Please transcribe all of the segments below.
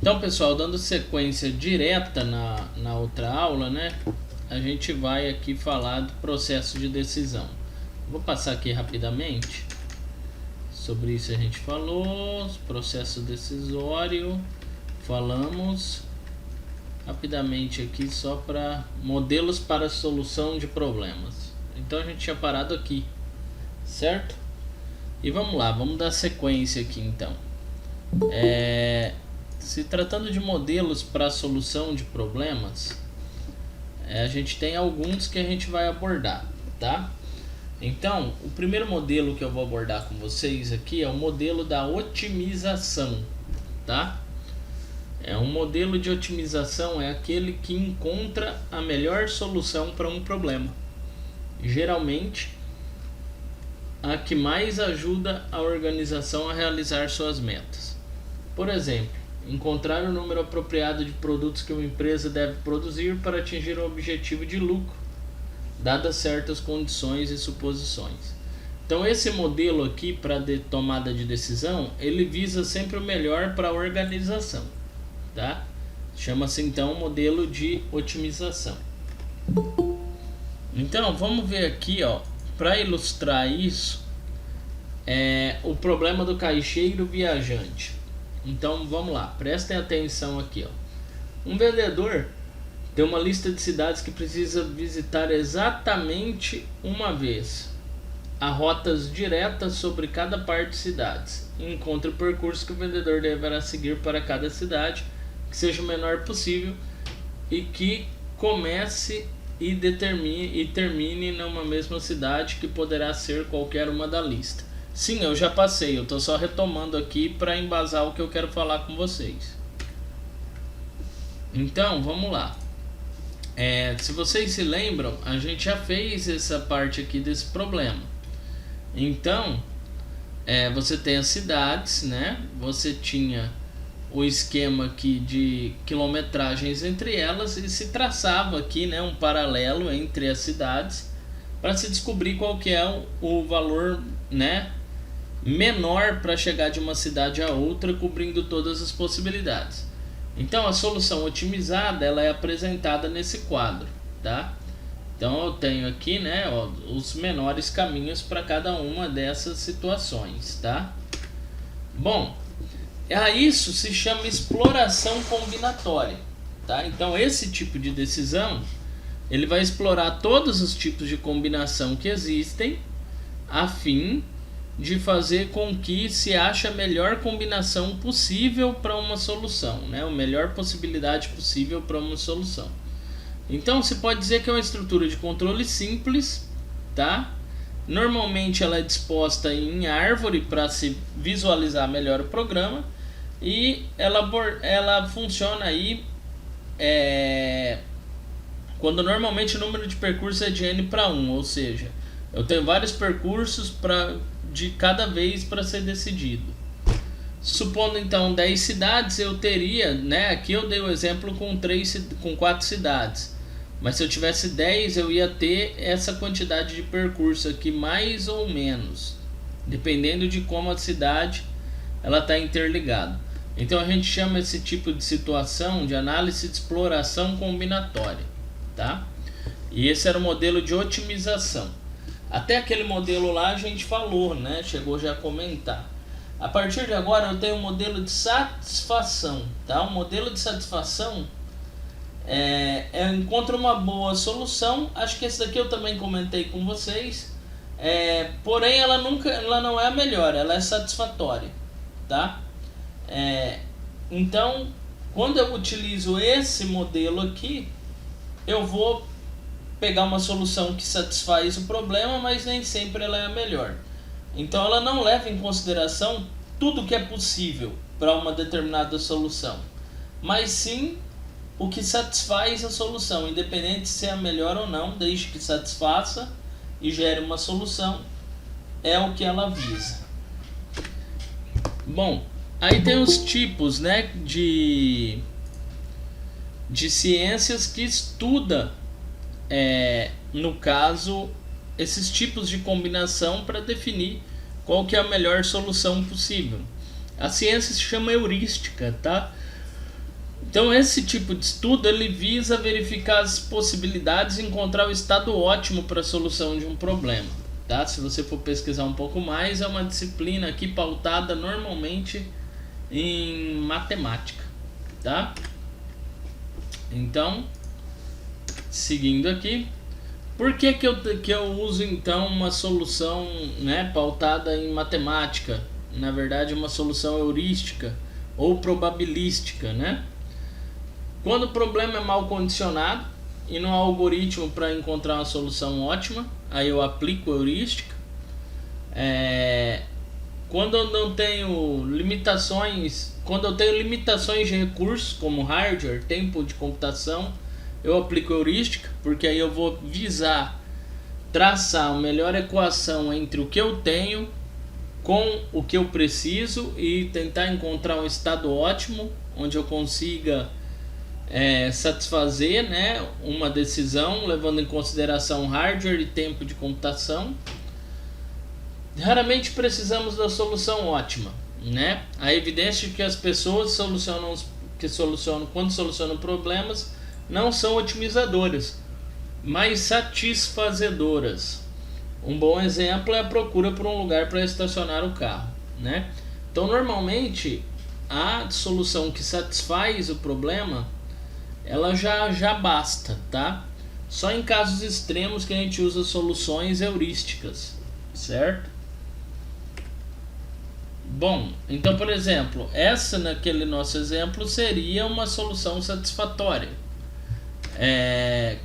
Então, pessoal, dando sequência direta na outra aula, né? A gente vai aqui falar do processo de decisão. Vou passar aqui rapidamente. Sobre isso a gente falou, processo decisório, falamos rapidamente aqui só para modelos para solução de problemas. Então a gente tinha parado aqui, certo? E vamos lá, vamos dar sequência aqui então. Se tratando de modelos para solução de problemas, a gente tem alguns que a gente vai abordar, tá? Então, o primeiro modelo que eu vou abordar com vocês aqui é o modelo da otimização, tá? Um modelo de otimização é aquele que encontra a melhor solução para um problema. Geralmente, a que mais ajuda a organização a realizar suas metas. Por exemplo, encontrar o número apropriado de produtos que uma empresa deve produzir para atingir um objetivo de lucro, dadas certas condições e suposições. Então esse modelo aqui para tomada de decisão, ele visa sempre o melhor para a organização, tá? Chama-se então modelo de otimização. Então vamos ver aqui, ó, para ilustrar isso, o problema do caixeiro viajante. Então vamos lá, prestem atenção aqui, ó. Um vendedor tem uma lista de cidades que precisa visitar exatamente uma vez. Há rotas diretas sobre cada par de cidades. Encontre o percurso que o vendedor deverá seguir para cada cidade, que seja o menor possível e que comece e termine numa mesma cidade, que poderá ser qualquer uma da lista. Sim, eu já passei, eu estou só retomando aqui para embasar o que eu quero falar com vocês. Então, vamos lá. Se vocês se lembram, a gente já fez essa parte aqui desse problema. Então, você tem as cidades, né? Você tinha o esquema aqui de quilometragens entre elas e se traçava aqui, né, um paralelo entre as cidades para se descobrir qual que é o valor, né, menor para chegar de uma cidade a outra, cobrindo todas as possibilidades. Então a solução otimizada, ela é apresentada nesse quadro, tá? Então eu tenho aqui, né, ó, os menores caminhos para cada uma dessas situações, tá? Bom, isso se chama exploração combinatória, tá? Então esse tipo de decisão, ele vai explorar todos os tipos de combinação que existem, a fim de fazer com que se ache a melhor combinação possível para uma solução, né? A melhor possibilidade possível para uma solução. Então se pode dizer que é uma estrutura de controle simples, tá? Normalmente ela é disposta em árvore para se visualizar melhor o programa, e ela funciona aí quando normalmente o número de percursos é de n para 1, ou seja, eu tenho vários percursos de cada vez para ser decidido. Supondo então 10 cidades, eu teria, né, aqui eu dei o exemplo com 4 cidades, mas se eu tivesse 10, eu ia ter essa quantidade de percurso aqui, mais ou menos, dependendo de como a cidade ela está interligada. Então a gente chama esse tipo de situação de análise de exploração combinatória, tá? E esse era o modelo de otimização. Até aquele modelo lá a gente falou, né? Chegou já a comentar. A partir de agora eu tenho um modelo de satisfação, tá? O modelo de satisfação encontra uma boa solução. Acho que esse daqui eu também comentei com vocês. Porém ela não é a melhor, ela é satisfatória, tá? Então, quando eu utilizo esse modelo aqui, eu vou pegar uma solução que satisfaz o problema, mas nem sempre ela é a melhor. Então ela não leva em consideração tudo que é possível para uma determinada solução, mas sim o que satisfaz a solução, independente se é a melhor ou não, desde que satisfaça e gere uma solução, é o que ela visa. Bom, aí tem os tipos, né, de ciências que estuda, no caso, esses tipos de combinação para definir qual que é a melhor solução possível. A ciência se chama heurística, tá? Então esse tipo de estudo ele visa verificar as possibilidades e encontrar o estado ótimo para a solução de um problema, tá? Se você for pesquisar um pouco mais, é uma disciplina aqui pautada normalmente em matemática, tá? Então, seguindo aqui, por que eu uso então uma solução, né, pautada em matemática? Na verdade, uma solução heurística ou probabilística, né? Quando o problema é mal condicionado e não há algoritmo para encontrar uma solução ótima, aí eu aplico heurística. Quando eu não tenho limitações, quando eu tenho limitações de recursos como hardware, tempo de computação, eu aplico heurística, porque aí eu vou visar traçar a melhor equação entre o que eu tenho com o que eu preciso e tentar encontrar um estado ótimo onde eu consiga satisfazer, né, uma decisão levando em consideração hardware e tempo de computação. Raramente precisamos da solução ótima, né? A evidência de que as pessoas quando solucionam problemas não são otimizadoras, mas satisfazedoras. Um bom exemplo é a procura por um lugar para estacionar o carro, né? Então, normalmente, a solução que satisfaz o problema, ela já basta, tá? Só em casos extremos que a gente usa soluções heurísticas, certo? Bom, então, por exemplo, essa naquele nosso exemplo seria uma solução satisfatória,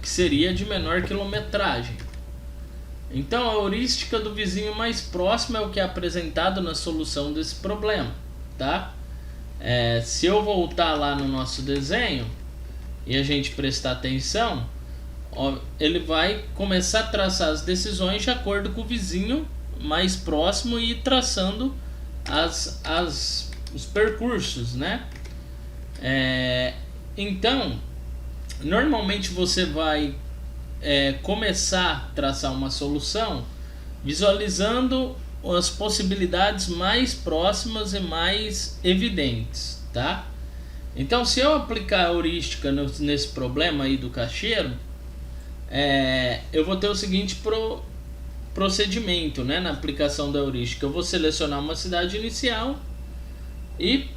que seria de menor quilometragem. Então, a heurística do vizinho mais próximo é o que é apresentado na solução desse problema, tá? Se eu voltar lá no nosso desenho e a gente prestar atenção, ele vai começar a traçar as decisões de acordo com o vizinho mais próximo e ir traçando os percursos, né? Então, normalmente você vai começar a traçar uma solução visualizando as possibilidades mais próximas e mais evidentes, tá? Então, se eu aplicar a heurística nesse problema aí do caixeiro, eu vou ter o seguinte procedimento, né, na aplicação da heurística. Eu vou selecionar uma cidade inicial e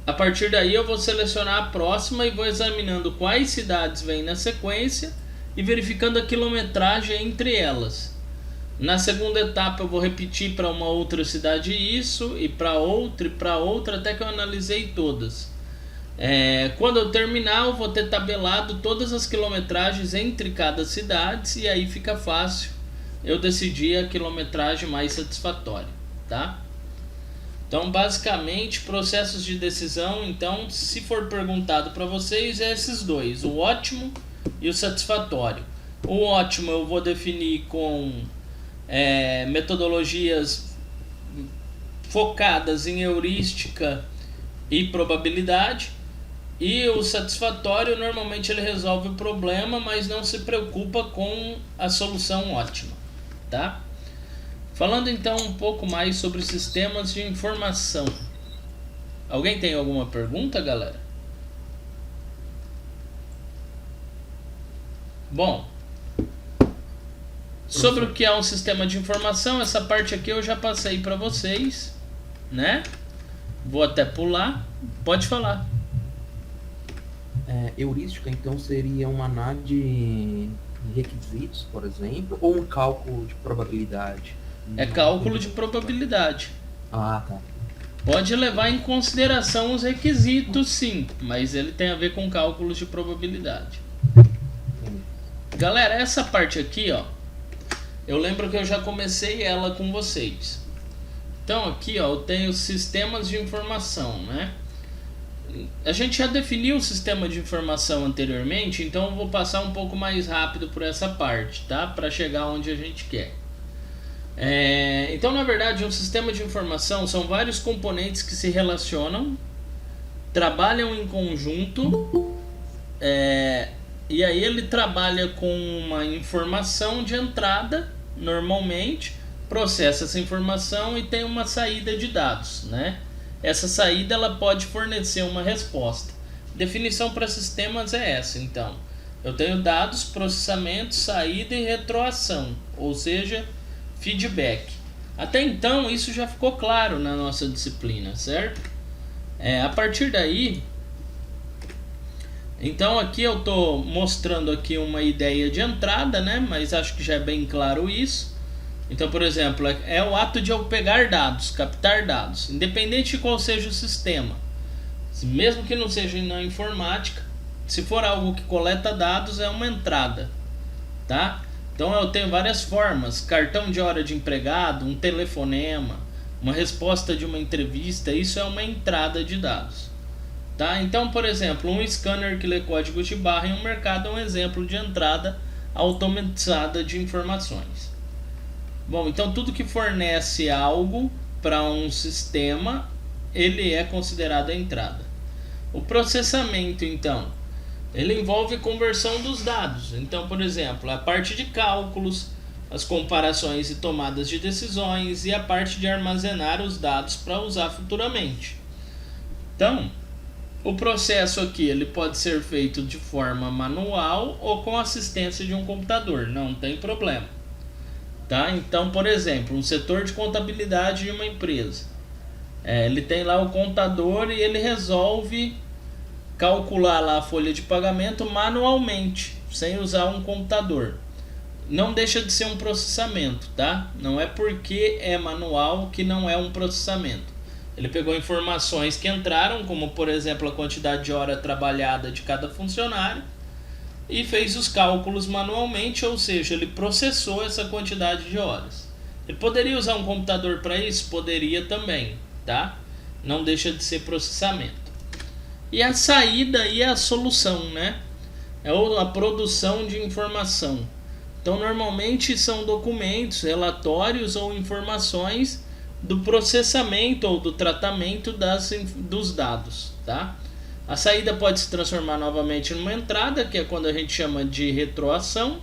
a partir daí eu vou selecionar a próxima e vou examinando quais cidades vêm na sequência e verificando a quilometragem entre elas. Na segunda etapa eu vou repetir para uma outra cidade isso e para outra até que eu analisei todas. Quando eu terminar eu vou ter tabelado todas as quilometragens entre cada cidade e aí fica fácil eu decidir a quilometragem mais satisfatória, tá? Então, basicamente, processos de decisão, então, se for perguntado para vocês, é esses dois, o ótimo e o satisfatório. O ótimo eu vou definir com metodologias focadas em heurística e probabilidade, e o satisfatório normalmente ele resolve o problema, mas não se preocupa com a solução ótima, tá? Falando então um pouco mais sobre sistemas de informação. Alguém tem alguma pergunta, galera? Bom, sobre o que é um sistema de informação, essa parte aqui eu já passei para vocês, né? Vou até pular. Pode falar. Heurística, então, seria uma análise de requisitos, por exemplo, ou um cálculo de probabilidade? É cálculo de probabilidade. Ah, tá. Pode levar em consideração os requisitos, sim, mas ele tem a ver com cálculos de probabilidade. Galera, essa parte aqui, ó, eu lembro que eu já comecei ela com vocês. Então aqui, ó, eu tenho sistemas de informação, né? A gente já definiu o sistema de informação anteriormente, então eu vou passar um pouco mais rápido por essa parte, tá? Para chegar onde a gente quer. Então, na verdade, um sistema de informação são vários componentes que se relacionam, trabalham em conjunto, e aí ele trabalha com uma informação de entrada, normalmente, processa essa informação e tem uma saída de dados, né? Essa saída ela pode fornecer uma resposta. Definição para sistemas é essa, então. Eu tenho dados, processamento, saída e retroação, ou seja, feedback. Até então isso já ficou claro na nossa disciplina, certo? A partir daí, então aqui eu estou mostrando aqui uma ideia de entrada, né? Mas acho que já é bem claro isso. Então, por exemplo, é o ato de eu pegar dados, captar dados, independente de qual seja o sistema. Mesmo que não seja na informática, se for algo que coleta dados, é uma entrada, tá? Então eu tenho várias formas: cartão de hora de empregado, um telefonema, uma resposta de uma entrevista. Isso é uma entrada de dados, tá? Então, por exemplo, um scanner que lê códigos de barra em um mercado é um exemplo de entrada automatizada de informações. Bom, então tudo que fornece algo para um sistema, ele é considerado a entrada. O processamento, então, ele envolve conversão dos dados. Então, por exemplo, a parte de cálculos, as comparações e tomadas de decisões e a parte de armazenar os dados para usar futuramente. Então, o processo aqui ele pode ser feito de forma manual ou com assistência de um computador, não tem problema. Tá? Então, por exemplo, um setor de contabilidade de uma empresa. Ele tem lá o contador e ele resolve calcular lá a folha de pagamento manualmente, sem usar um computador. Não deixa de ser um processamento, tá? Não é porque é manual que não é um processamento. Ele pegou informações que entraram, como por exemplo a quantidade de hora trabalhada de cada funcionário, e fez os cálculos manualmente, ou seja, ele processou essa quantidade de horas. Ele poderia usar um computador para isso? Poderia também, tá? Não deixa de ser processamento. E a saída e a solução, né? É a produção de informação. Então, normalmente são documentos, relatórios ou informações do processamento ou do tratamento dos dados, tá? A saída pode se transformar novamente numa entrada, que é quando a gente chama de retroação,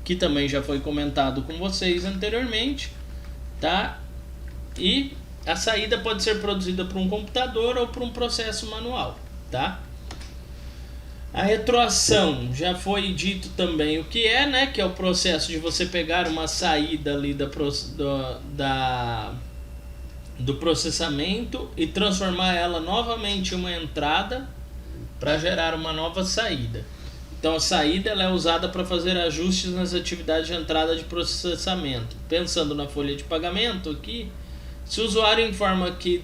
que também já foi comentado com vocês anteriormente, tá? E a saída pode ser produzida por um computador ou por um processo manual, tá? A retroação já foi dito também o que é, né? Que é o processo de você pegar uma saída ali do processamento e transformar ela novamente em uma entrada para gerar uma nova saída. Então a saída ela é usada para fazer ajustes nas atividades de entrada de processamento. Pensando na folha de pagamento aqui, se o usuário informa que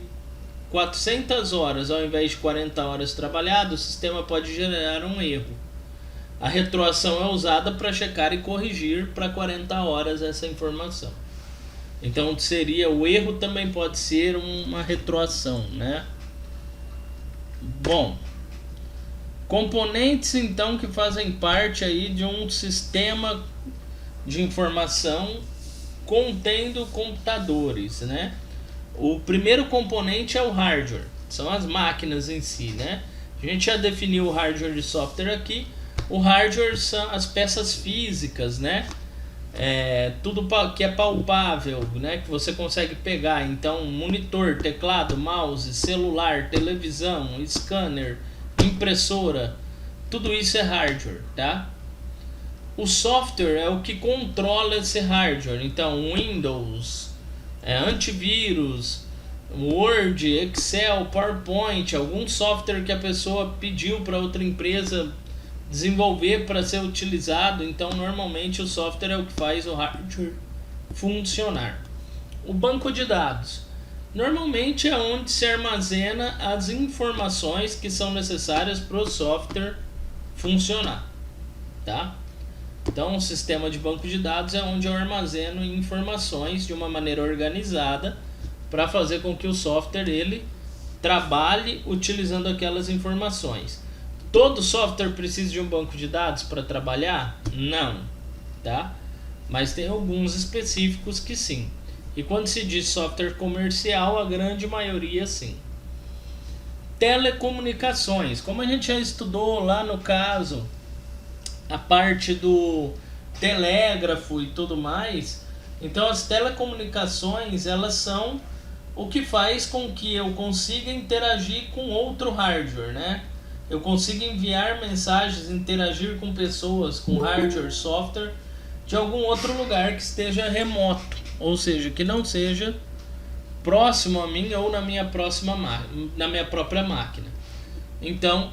400 horas ao invés de 40 horas trabalhadas, o sistema pode gerar um erro. A retroação é usada para checar e corrigir para 40 horas essa informação. Então seria o erro também pode ser uma retroação, né? Bom, componentes então que fazem parte aí de um sistema de informação contendo computadores, né? O primeiro componente é o hardware, são as máquinas em si, né? A gente já definiu o hardware de software aqui. O hardware são as peças físicas, né? Tudo que é palpável, né? Que você consegue pegar. Então, monitor, teclado, mouse, celular, televisão, scanner, impressora, tudo isso é hardware, tá? O software é o que controla esse hardware. Então, Windows, antivírus, Word, Excel, PowerPoint, algum software que a pessoa pediu para outra empresa desenvolver para ser utilizado. Então normalmente o software é o que faz o hardware funcionar. O banco de dados normalmente é onde se armazena as informações que são necessárias para o software funcionar, tá? Então o sistema de banco de dados é onde eu armazeno informações de uma maneira organizada para fazer com que o software ele trabalhe utilizando aquelas informações. Todo software precisa de um banco de dados para trabalhar? Não, tá? Mas tem alguns específicos que sim. E quando se diz software comercial, a grande maioria sim. Telecomunicações, como a gente já estudou lá no caso, a parte do telégrafo e tudo mais. Então as telecomunicações, elas são o que faz com que eu consiga interagir com outro hardware, né? eu consigo enviar mensagens, interagir com pessoas, com hardware, software, de algum outro lugar que esteja remoto, ou seja, que não seja próximo a mim ou na minha própria máquina. Então,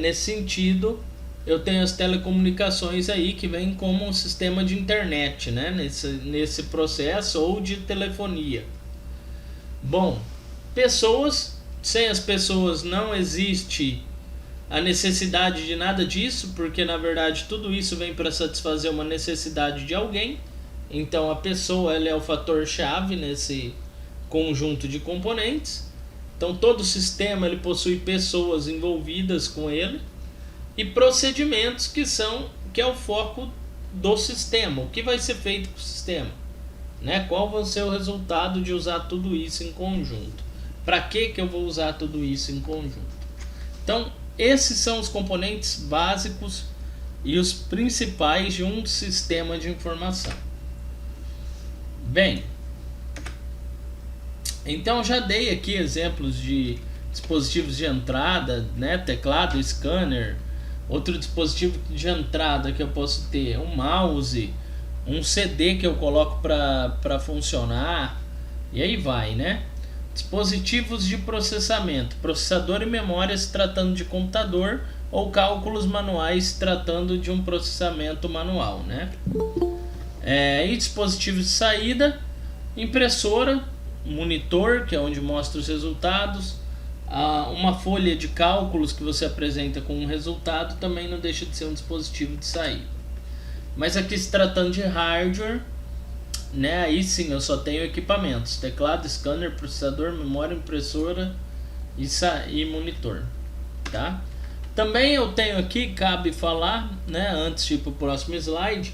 nesse sentido, eu tenho as telecomunicações aí que vem como um sistema de internet, né? Nesse processo, ou de telefonia. Bom, pessoas, sem as pessoas não existe a necessidade de nada disso, porque na verdade tudo isso vem para satisfazer uma necessidade de alguém. Então a pessoa, ela é o fator chave nesse conjunto de componentes. Então todo o sistema, ele possui pessoas envolvidas com ele e procedimentos que é o foco do sistema. O que vai ser feito com o sistema, né? Qual vai ser o resultado de usar tudo isso em conjunto? Para que eu vou usar tudo isso em conjunto? Então, esses são os componentes básicos e os principais de um sistema de informação. Bem, então já dei aqui exemplos de dispositivos de entrada, né? Teclado, scanner. Outro dispositivo de entrada que eu posso ter, um mouse, um CD que eu coloco para funcionar, e aí vai, né? Dispositivos de processamento, processador e memória se tratando de computador, ou cálculos manuais se tratando de um processamento manual, né? E dispositivos de saída, impressora, monitor, que é onde mostra os resultados, uma folha de cálculos que você apresenta com um resultado, também não deixa de ser um dispositivo de saída. Mas aqui, se tratando de hardware, né, aí sim eu só tenho equipamentos: teclado, scanner, processador, memória, impressora e monitor, tá? Também eu tenho aqui, cabe falar, né, antes de ir para o próximo slide,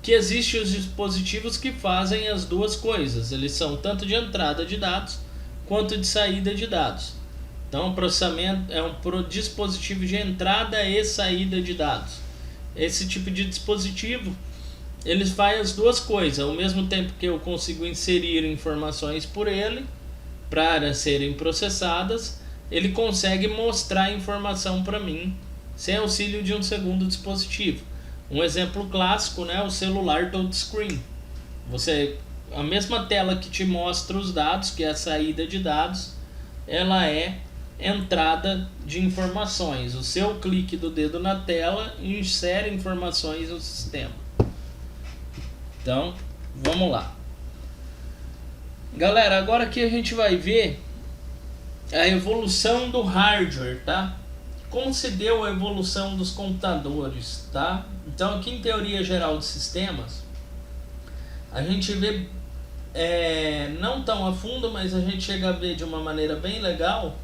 que existem os dispositivos que fazem as duas coisas. Eles são tanto de entrada de dados quanto de saída de dados. Então, o processamento é um dispositivo de entrada e saída de dados. Esse tipo de dispositivo, eles fazem as duas coisas. Ao mesmo tempo que eu consigo inserir informações por ele para serem processadas, ele consegue mostrar informação para mim sem auxílio de um segundo dispositivo. Um exemplo clássico, né, o celular touchscreen. A mesma tela que te mostra os dados, que é a saída de dados, ela é entrada de informações. O seu clique do dedo na tela insere informações no sistema. Então, vamos lá. Galera, agora aqui a gente vai ver a evolução do hardware, tá? Como se deu a evolução dos computadores, tá? Então, aqui em teoria geral de sistemas, a gente vê, não tão a fundo, mas a gente chega a ver de uma maneira bem legal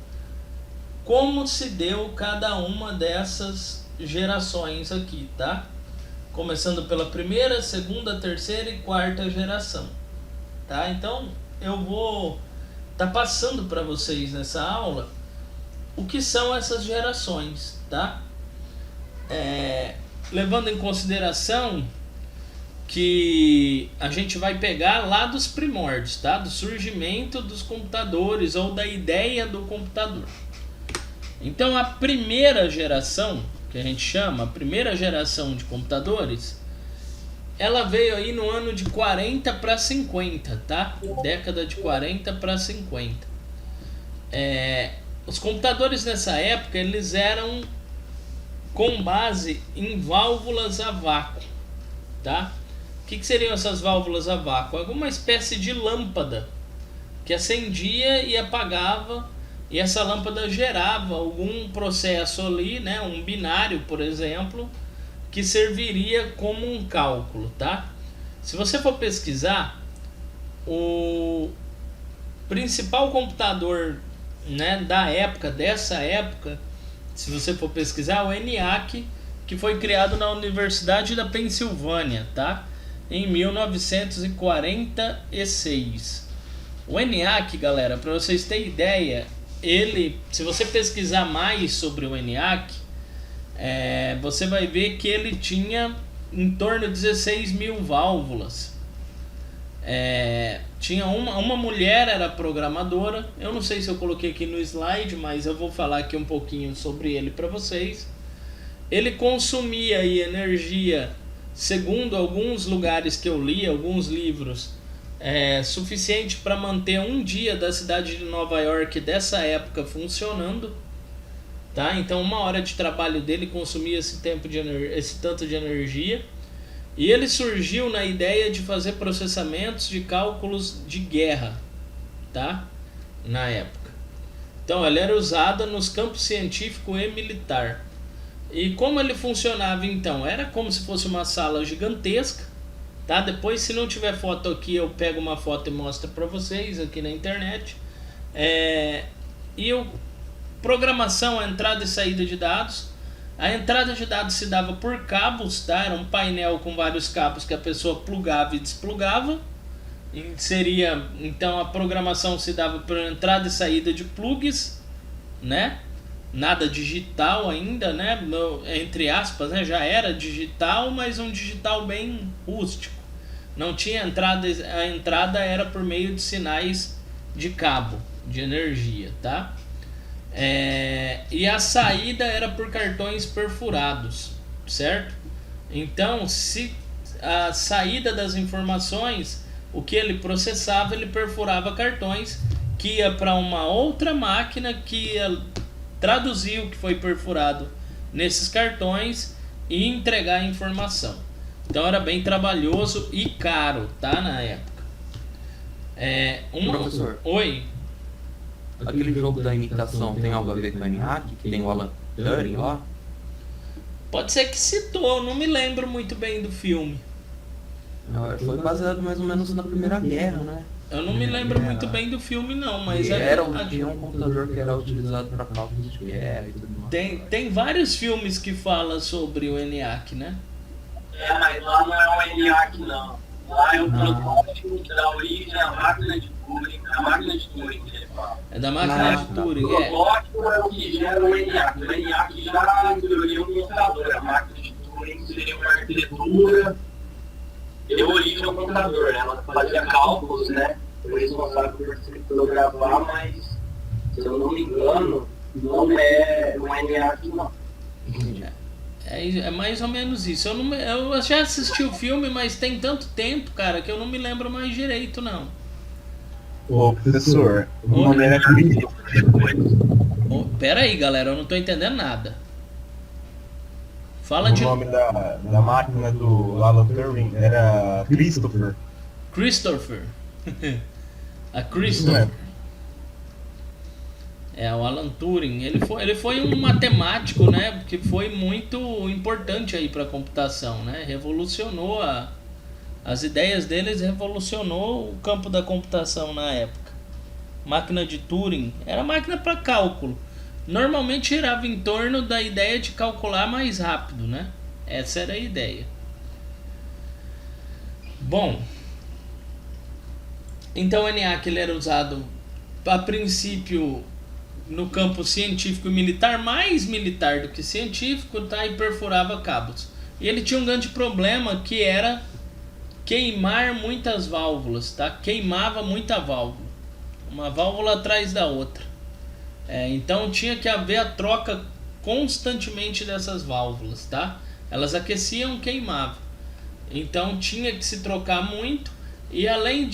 como se deu cada uma dessas gerações aqui, tá? Começando pela primeira, segunda, terceira e quarta geração, tá? Então, eu vou estar passando para vocês nessa aula o que são essas gerações, tá? Levando em consideração que a gente vai pegar lá dos primórdios, tá? Do surgimento dos computadores ou da ideia do computador. Então, a primeira geração, que a gente chama, a primeira geração de computadores, ela veio aí no ano de 40 para 50, tá? Década de 40 para 50. Os computadores nessa época, eles eram com base em válvulas a vácuo, tá? O que seriam essas válvulas a vácuo? Alguma espécie de lâmpada que acendia e apagava, e essa lâmpada gerava algum processo ali, né? Um binário, por exemplo, que serviria como um cálculo, tá? Se você for pesquisar, o principal computador, né, dessa época, se você for pesquisar, o ENIAC, que foi criado na Universidade da Pensilvânia, tá? Em 1946. O ENIAC, galera, para vocês terem ideia, se você pesquisar mais sobre o ENIAC, você vai ver que ele tinha em torno de 16 mil válvulas. Tinha uma mulher, era programadora. Eu não sei se eu coloquei aqui no slide, mas eu vou falar aqui um pouquinho sobre ele para vocês. Ele consumia aí energia, segundo alguns lugares que eu li, alguns livros, suficiente para manter um dia da cidade de Nova York dessa época funcionando. Tá? Então 1 hora de trabalho dele consumia esse tanto de energia. E ele surgiu na ideia de fazer processamentos de cálculos de guerra, tá? Na época. Então ele era usado nos campos científico e militar. E como ele funcionava então? Era como se fosse uma sala gigantesca, tá? Depois, se não tiver foto aqui, eu pego uma foto e mostro para vocês aqui na internet. Programação, entrada e saída de dados. A entrada de dados se dava por cabos, tá? Era um painel com vários cabos que a pessoa plugava e desplugava. Então a programação se dava por entrada e saída de plugs, né? Nada digital ainda, né? Entre aspas, né? Já era digital, mas um digital bem rústico. Não tinha entrada, a entrada era por meio de sinais de cabo, de energia, tá? E a saída era por cartões perfurados, certo? Então, se a saída das informações, o que ele processava, ele perfurava cartões que ia para uma outra máquina que ia traduzir o que foi perfurado nesses cartões e entregar a informação. Então era bem trabalhoso e caro, tá? Na época. Professor. Oi. Aquele jogo da imitação tem algo a ver com o ENIAC? Que tem o Alan Turing lá? Pode ser que citou, não me lembro muito bem do filme. Foi baseado mais ou menos na Primeira Guerra, né? Eu não me lembro muito bem do filme não, mas tinha um computador que era utilizado para cálculos de guerra e tudo mais. Tem vários filmes que falam sobre o ENIAC, né? Mas lá não é o ENIAC não. Lá é o protótipo que dá origem à máquina de Turing, a máquina de Turing que ele fala. É da máquina de Turing, O protótipo é o que gera o ENIAC. O ENIAC já, em teoria, é um computador. A máquina de Turing seria uma arquitetura, deu origem ao computador. Ela fazia cálculos, né? Foi responsável por criptografar, mas, se eu não me engano, não é o ENIAC não. É mais ou menos isso. Eu já assisti o filme, mas tem tanto tempo, cara, que eu não me lembro mais direito, não. Ô, professor, o nome era Christopher. Pera aí, galera, eu não tô entendendo nada. O nome da máquina do Alan Turing era Christopher. Christopher. A Christopher. O Alan Turing, ele foi um matemático, né, que foi muito importante aí para a computação, né? Revolucionou as ideias deles, revolucionou o campo da computação na época. Máquina de Turing era máquina para cálculo. Normalmente girava em torno da ideia de calcular mais rápido, né? Essa era a ideia. Bom, então o ENIAC ele era usado a princípio no campo científico e militar, mais militar do que científico, tá? E perfurava cabos. E ele tinha um grande problema que era queimar muitas válvulas, tá? Queimava muita válvula, uma válvula atrás da outra. Então tinha que haver a troca constantemente dessas válvulas, tá? Elas aqueciam, queimavam. Então tinha que se trocar muito e além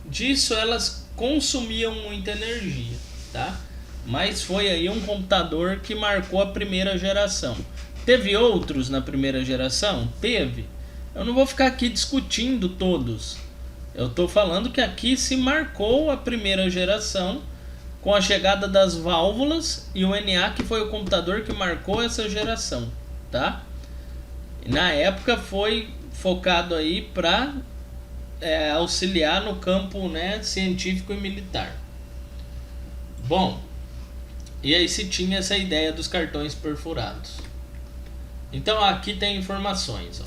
disso elas consumiam muita energia, tá? Mas foi aí um computador que marcou a primeira geração. Teve outros na primeira geração? Teve. Eu não vou ficar aqui discutindo todos. Eu estou falando que aqui se marcou a primeira geração com a chegada das válvulas e o ENIAC foi o computador que marcou essa geração, tá? Na época foi focado aí para auxiliar no campo, né, científico e militar. Bom, e aí se tinha essa ideia dos cartões perfurados. Então aqui tem informações.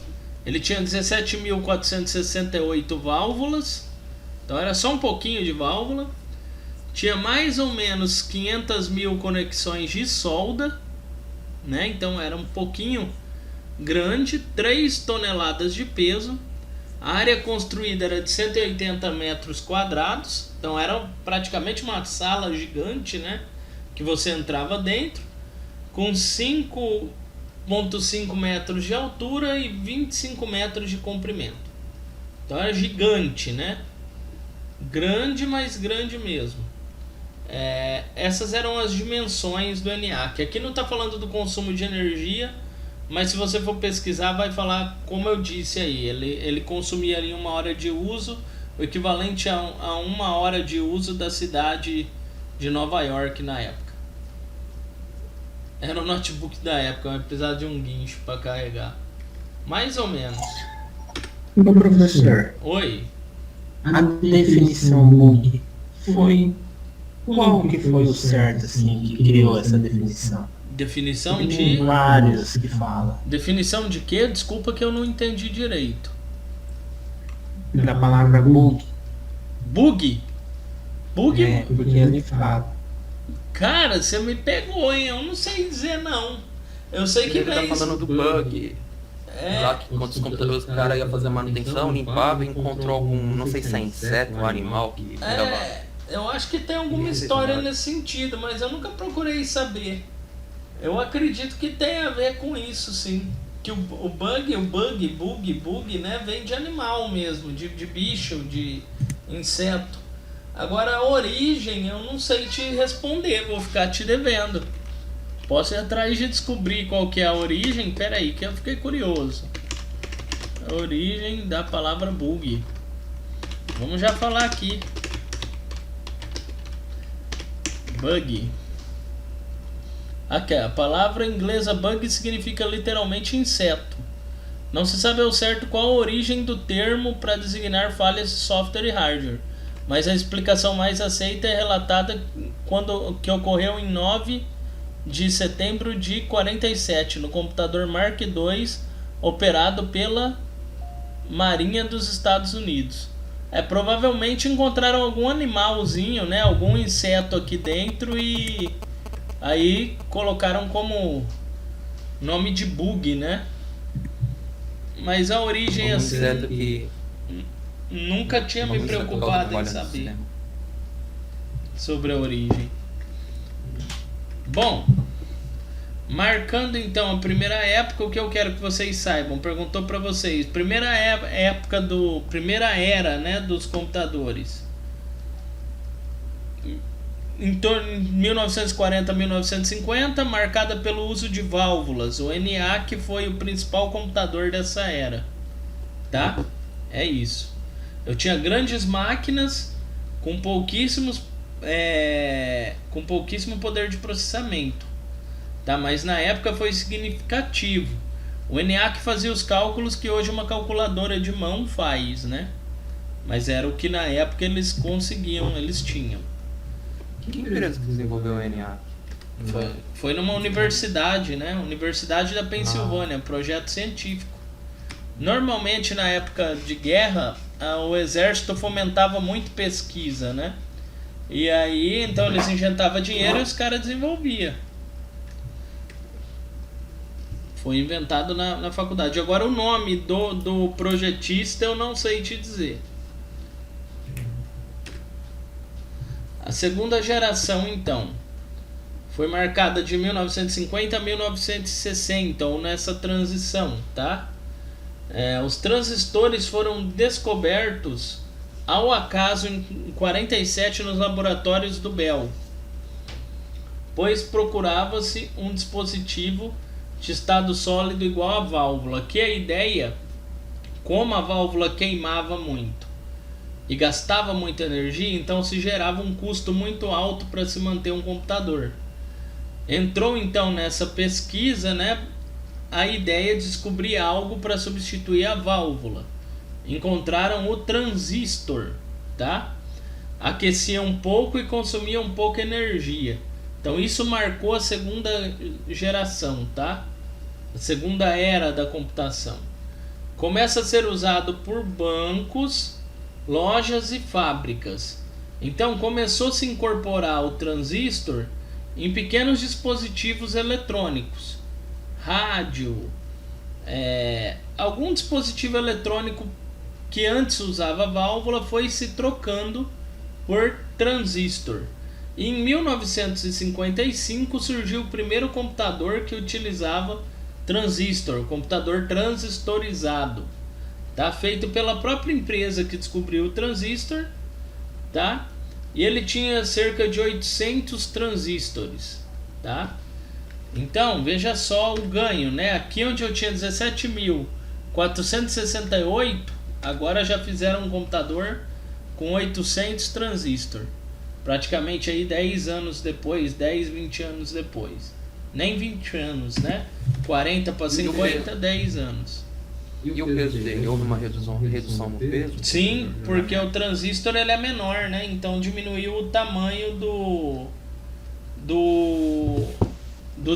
Ele tinha 17.468 válvulas, então era só um pouquinho de válvula. Tinha mais ou menos 500.000 conexões de solda, né? Então era um pouquinho grande, 3 toneladas de peso. A área construída era de 180 metros quadrados, então era praticamente uma sala gigante, né? Que você entrava dentro, com 5,5 metros de altura e 25 metros de comprimento. Então era gigante, né? Grande, mas grande mesmo. Essas eram as dimensões do ENIAC. Aqui não está falando do consumo de energia, mas se você for pesquisar vai falar, como eu disse aí, ele consumia ali 1 hora de uso, o equivalente a 1 hora de uso da cidade de Nova York na época. Era o notebook da época, mas precisava de um guincho para carregar. Mais ou menos. Então, professor, Oi. a definição bug foi... Qual que foi o certo, assim, que criou essa definição? Definição Tem de... vários que falam. Definição de quê? Desculpa que eu não entendi direito. Da palavra bug. Bug? Bug? É, porque ele fala. Cara, você me pegou, hein? Eu não sei dizer não. Eu sei que Ele tá falando do bug. Lá que quando os computadores, o cara ia fazer manutenção, limpava e encontrou algum, não sei se é inseto, um animal que eu acho que tem alguma história nesse sentido, mas eu nunca procurei saber. Eu acredito que tem a ver com isso, sim. Que o bug, né, vem de animal mesmo, de bicho, de inseto. Agora a origem eu não sei te responder, vou ficar te devendo. Posso ir atrás de descobrir qual que é a origem? Pera aí, que eu fiquei curioso. A origem da palavra bug. Vamos já falar aqui. Bug. Aqui, a palavra inglesa bug significa literalmente inseto. Não se sabe ao certo qual a origem do termo para designar falhas de software e hardware, mas a explicação mais aceita é relatada que ocorreu em 9 de setembro de 47 no computador Mark II operado pela Marinha dos Estados Unidos. Provavelmente encontraram algum animalzinho, né, algum inseto aqui dentro e aí colocaram como nome de bug, né? Mas a origem assim, que nunca tinha me preocupado em saber sobre a origem. Bom, marcando então a primeira época, o que eu quero que vocês saibam, perguntou para vocês, primeira era, né, dos computadores. Em torno de 1940 a 1950, marcada pelo uso de válvulas. O ENIAC foi o principal computador dessa era, tá? É isso. Eu tinha grandes máquinas com pouquíssimo poder de processamento, tá? Mas na época foi significativo. O ENIAC fazia os cálculos que hoje uma calculadora de mão faz, né? Mas era o que na época eles conseguiam, eles tinham. Que empresa que desenvolveu o ENIAC? Foi numa universidade, né? Universidade da Pensilvânia, projeto científico. Normalmente na época de guerra, o exército fomentava muito pesquisa, né? E aí, então eles injetavam dinheiro e os caras desenvolviam. Foi inventado na faculdade. Agora o nome do projetista eu não sei te dizer. A segunda geração, então, foi marcada de 1950 a 1960, ou nessa transição, tá? Os transistores foram descobertos ao acaso em 47 nos laboratórios do Bell, pois procurava-se um dispositivo de estado sólido igual à válvula, que a ideia, como a válvula queimava muito e gastava muita energia, então se gerava um custo muito alto para se manter um computador. Entrou então nessa pesquisa, né, a ideia de descobrir algo para substituir a válvula. Encontraram o transistor, tá? Aquecia um pouco e consumia um pouco energia. Então isso marcou a segunda geração, tá? A segunda era da computação. Começa a ser usado por bancos, lojas e fábricas. Então começou a se incorporar o transistor em pequenos dispositivos eletrônicos, rádio, algum dispositivo eletrônico que antes usava válvula foi se trocando por transistor. Em 1955 surgiu o primeiro computador que utilizava transistor, computador transistorizado, tá? Feito pela própria empresa que descobriu o transistor, tá? E ele tinha cerca de 800 transistores, tá? Então, veja só o ganho, né? Aqui onde eu tinha 17.468, agora já fizeram um computador com 800 transistores. Praticamente aí 10 anos depois, 10, 20 anos depois. Nem 20 anos, né? 40 para 50, 10 anos. E o peso dele? Houve uma redução no peso? Sim, porque o transistor ele é menor, né? Então diminuiu o tamanho do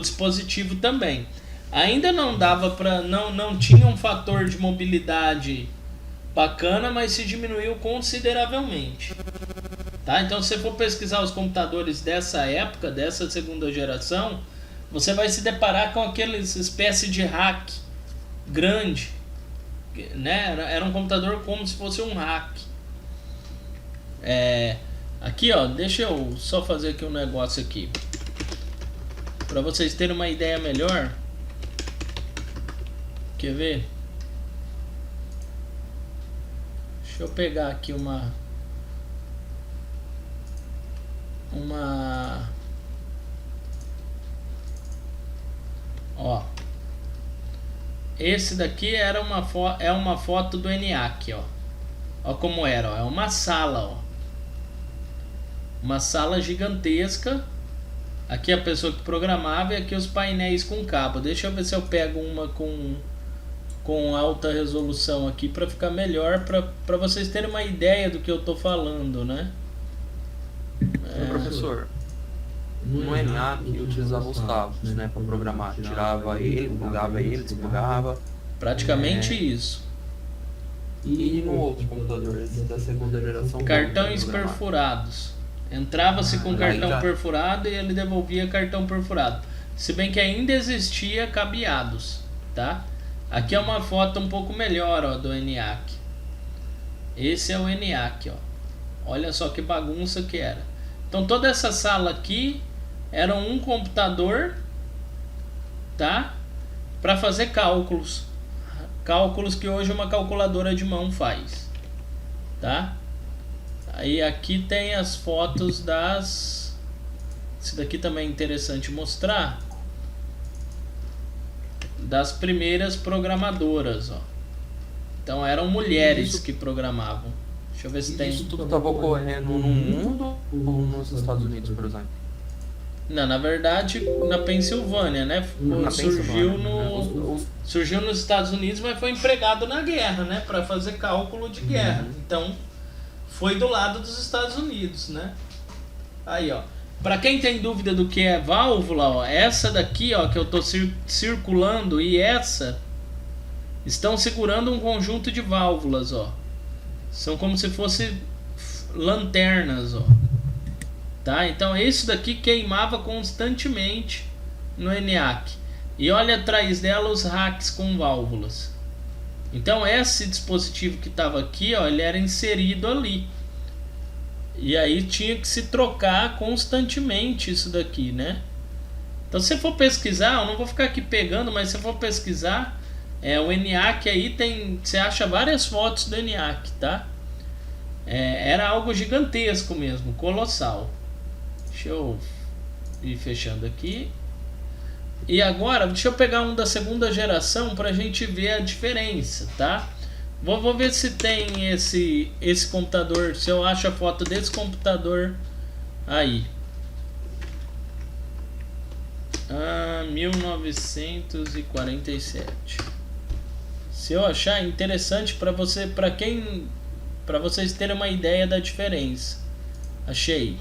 dispositivo também. Ainda não dava para, não tinha um fator de mobilidade bacana, mas se diminuiu consideravelmente. Tá? Então, se você for pesquisar os computadores dessa época, dessa segunda geração, você vai se deparar com aqueles espécie de rack grande, né? Era um computador como se fosse um rack. Aqui, ó, deixa eu só fazer aqui um negócio aqui para vocês terem uma ideia melhor. Quer ver? Deixa eu pegar aqui uma ó, esse daqui era uma foto do ENIAC, ó. Ó como era, ó. É uma sala, ó. Uma sala gigantesca. Aqui a pessoa que programava e aqui os painéis com cabo. Deixa eu ver se eu pego uma com alta resolução aqui para ficar melhor, para vocês terem uma ideia do que eu tô falando, né? Professor, no ENIAC utilizava os cabos, né, para programar. Tirava ele, plugava ele, desplugava. Praticamente isso. E no outro computador, esse da segunda geração? Cartões perfurados. Entrava-se com cartão perfurado e ele devolvia cartão perfurado. Se bem que ainda existia cabeados, tá? Aqui é uma foto um pouco melhor, ó, do ENIAC. Esse é o ENIAC, ó. Olha só que bagunça que era. Então toda essa sala aqui era um computador, tá? Para fazer cálculos. Cálculos que hoje uma calculadora de mão faz, tá? Aí aqui tem as fotos das... Esse daqui também é interessante mostrar. Das primeiras programadoras, ó. Então eram mulheres que programavam. Deixa eu ver se tem... Isso tudo estava ocorrendo no mundo ou nos Estados Unidos, por exemplo? Não, na verdade, na Pensilvânia, né? Surgiu nos Estados Unidos, mas foi empregado na guerra, né? Para fazer cálculo de guerra. Então, foi do lado dos Estados Unidos, né? Aí, ó. Para quem tem dúvida do que é válvula, ó, essa daqui, ó, que eu tô circulando e essa estão segurando um conjunto de válvulas, ó. São como se fossem lanternas, ó. Tá? Então isso daqui queimava constantemente no ENIAC. E olha atrás dela os racks com válvulas. Então esse dispositivo que estava aqui, ó, ele era inserido ali. E aí tinha que se trocar constantemente isso daqui, né? Então se você for pesquisar, eu não vou ficar aqui pegando, mas se você for pesquisar, o ENIAC aí tem, você acha várias fotos do ENIAC, tá? Era algo gigantesco mesmo, colossal. Deixa eu ir fechando aqui. E agora, deixa eu pegar um da segunda geração pra gente ver a diferença, tá? Vou ver se tem esse computador, se eu acho a foto desse computador aí. 1947. Se eu achar interessante para vocês terem uma ideia da diferença. Achei.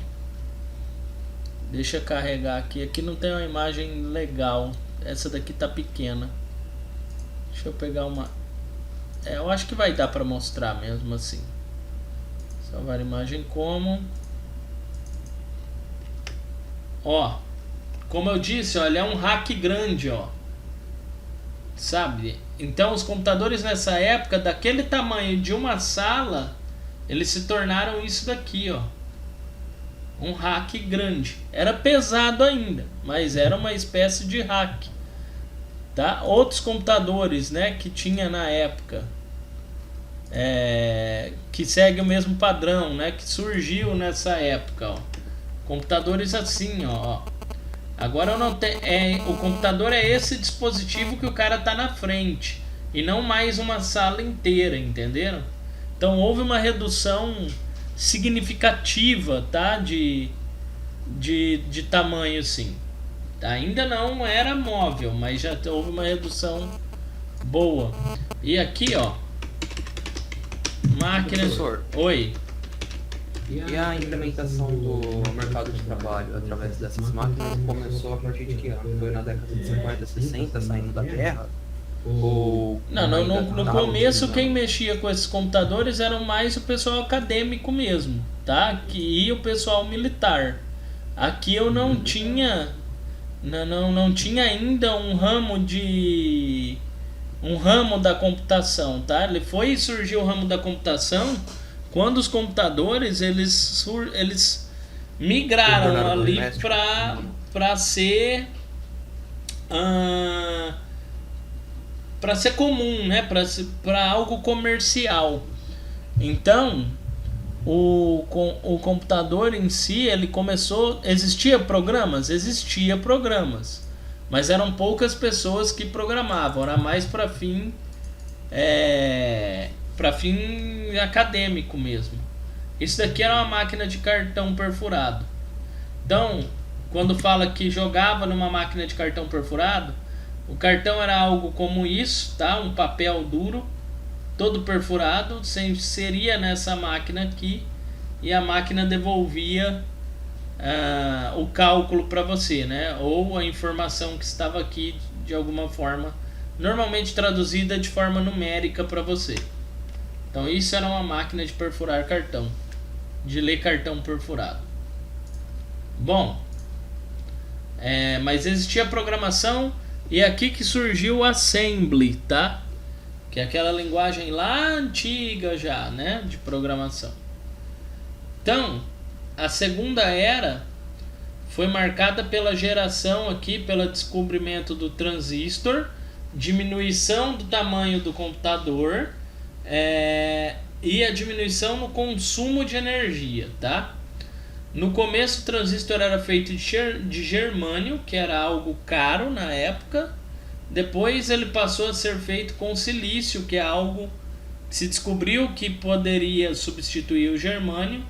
Deixa eu carregar aqui. Aqui não tem uma imagem legal. Essa daqui tá pequena. Deixa eu pegar uma. Eu acho que vai dar para mostrar mesmo assim. Salvar a imagem como. Ó. Como eu disse, ó, ele é um rack grande, ó. sabe? Então os computadores nessa época, daquele tamanho de uma sala, eles se tornaram isso daqui, ó. Um rack grande. Era pesado ainda, mas era uma espécie de rack, tá? Outros computadores, né, que tinha na época, que segue o mesmo padrão, né, que surgiu nessa época, ó. Computadores assim, ó. Agora eu não tenho, o computador é esse dispositivo que o cara tá na frente e não mais uma sala inteira, entenderam? Então houve uma redução significativa, tá, de tamanho, sim. Ainda não era móvel, mas já houve uma redução boa. E aqui, ó, máquina. Professor. Oi. E a implementação do mercado de trabalho através dessas máquinas começou a partir de que ano? Foi na década de 50, 60, saindo da guerra? Ou Não, no começo quem mexia com esses computadores eram mais o pessoal acadêmico mesmo, tá? E o pessoal militar. Aqui eu não tinha, não tinha ainda um ramo da computação, tá? Surgiu o ramo da computação quando os computadores eles migraram ali para ser comum, né? Para algo comercial. Então o computador em si, ele começou. Existia programas, mas eram poucas pessoas que programavam. Era mais para fim acadêmico mesmo. Isso daqui era uma máquina de cartão perfurado. Então, quando fala que jogava numa máquina de cartão perfurado, o cartão era algo como isso, tá? Um papel duro, todo perfurado, se inseria nessa máquina aqui e a máquina devolvia o cálculo para você, né? Ou a informação que estava aqui de alguma forma, normalmente traduzida de forma numérica para você. Então isso era uma máquina de perfurar cartão, de ler cartão perfurado. Bom, mas existia programação, e é aqui que surgiu o Assembly, tá? Que é aquela linguagem lá antiga já, né, de programação. Então, a segunda era foi marcada pela geração aqui, pelo descobrimento do transistor, diminuição do tamanho do computador, e a diminuição no consumo de energia, tá? No começo o transistor era feito de germânio, que era algo caro na época. Depois ele passou a ser feito com silício, que é algo que se descobriu que poderia substituir o germânio,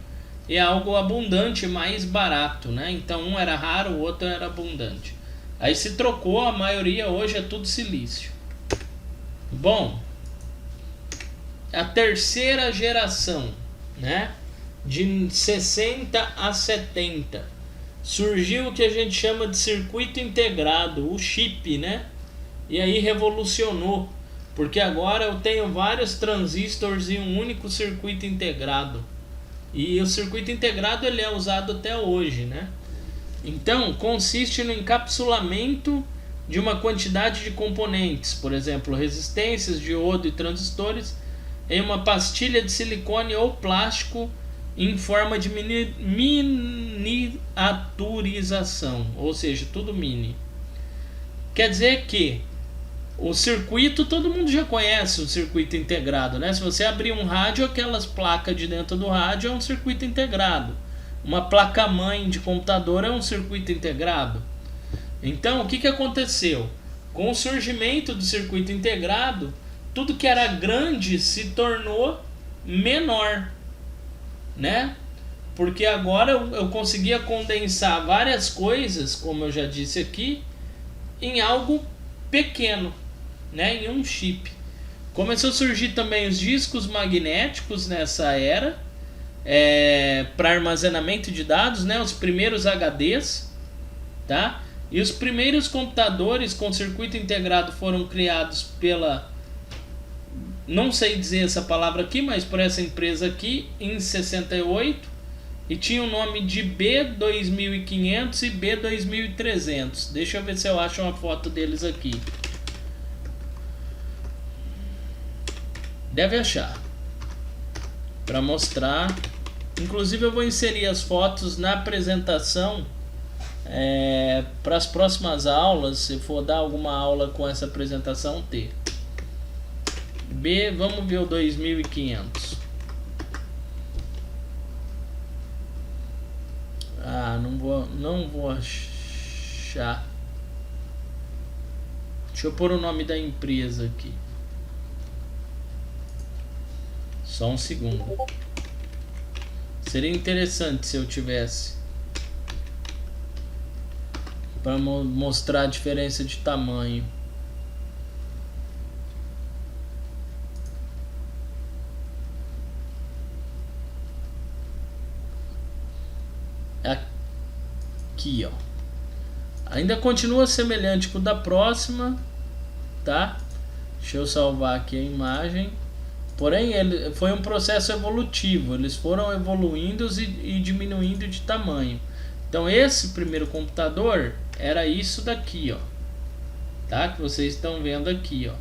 e é algo abundante, mais barato, né? Então um era raro, o outro era abundante. Aí se trocou, a maioria hoje é tudo silício. Bom, a terceira geração, né, de 60 a 70, surgiu o que a gente chama de circuito integrado, o chip, né? E aí revolucionou, porque agora eu tenho vários transistores em um único circuito integrado. E o circuito integrado ele é usado até hoje, né? Então, consiste no encapsulamento de uma quantidade de componentes, por exemplo, resistências, diodo e transistores, em uma pastilha de silicone ou plástico em forma de miniaturização, ou seja, tudo mini. Quer dizer que o circuito, todo mundo já conhece o circuito integrado, né? Se você abrir um rádio, aquelas placas de dentro do rádio é um circuito integrado. Uma placa-mãe de computador é um circuito integrado. Então, o que aconteceu? Com o surgimento do circuito integrado, tudo que era grande se tornou menor, né? Porque agora eu conseguia condensar várias coisas, como eu já disse aqui, em algo pequeno, né? Em um chip. Começou a surgir também os discos magnéticos nessa era, para armazenamento de dados, né? Os primeiros HDs, tá? E os primeiros computadores com circuito integrado foram criados pela, não sei dizer essa palavra aqui, mas por essa empresa aqui, em 68, e tinha o nome de B2500 e B2300. Deixa eu ver se eu acho uma foto deles aqui. Deve achar. Para mostrar. Inclusive eu vou inserir as fotos na apresentação para as próximas aulas, se for dar alguma aula com essa apresentação ter. B, vamos ver o 2500. Ah, não vou achar. Deixa eu pôr o nome da empresa aqui. Só um segundo. Seria interessante se eu tivesse, para mostrar a diferença de tamanho. Aqui, ó. Ainda continua semelhante com o da próxima, tá? Deixa eu salvar aqui a imagem. Porém, ele foi um processo evolutivo. Eles foram evoluindo e diminuindo de tamanho. Então, esse primeiro computador era isso daqui, ó. Tá? Que vocês estão vendo aqui, ó.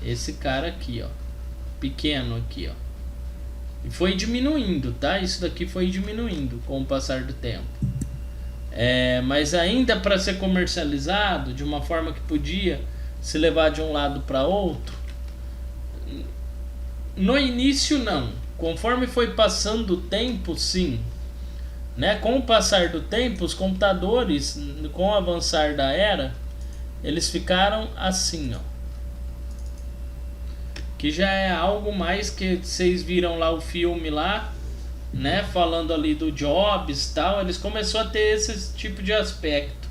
Esse cara aqui, ó. Pequeno aqui, ó. E foi diminuindo, tá? Isso daqui foi diminuindo com o passar do tempo. Mas ainda para ser comercializado de uma forma que podia se levar de um lado para outro, no início não. Conforme foi passando o tempo, sim, né? Com o passar do tempo, os computadores, com o avançar da era, eles ficaram assim, ó. Que já é algo mais que vocês viram lá o filme lá, né? Falando ali do Jobs e tal, eles começaram a ter esse tipo de aspecto,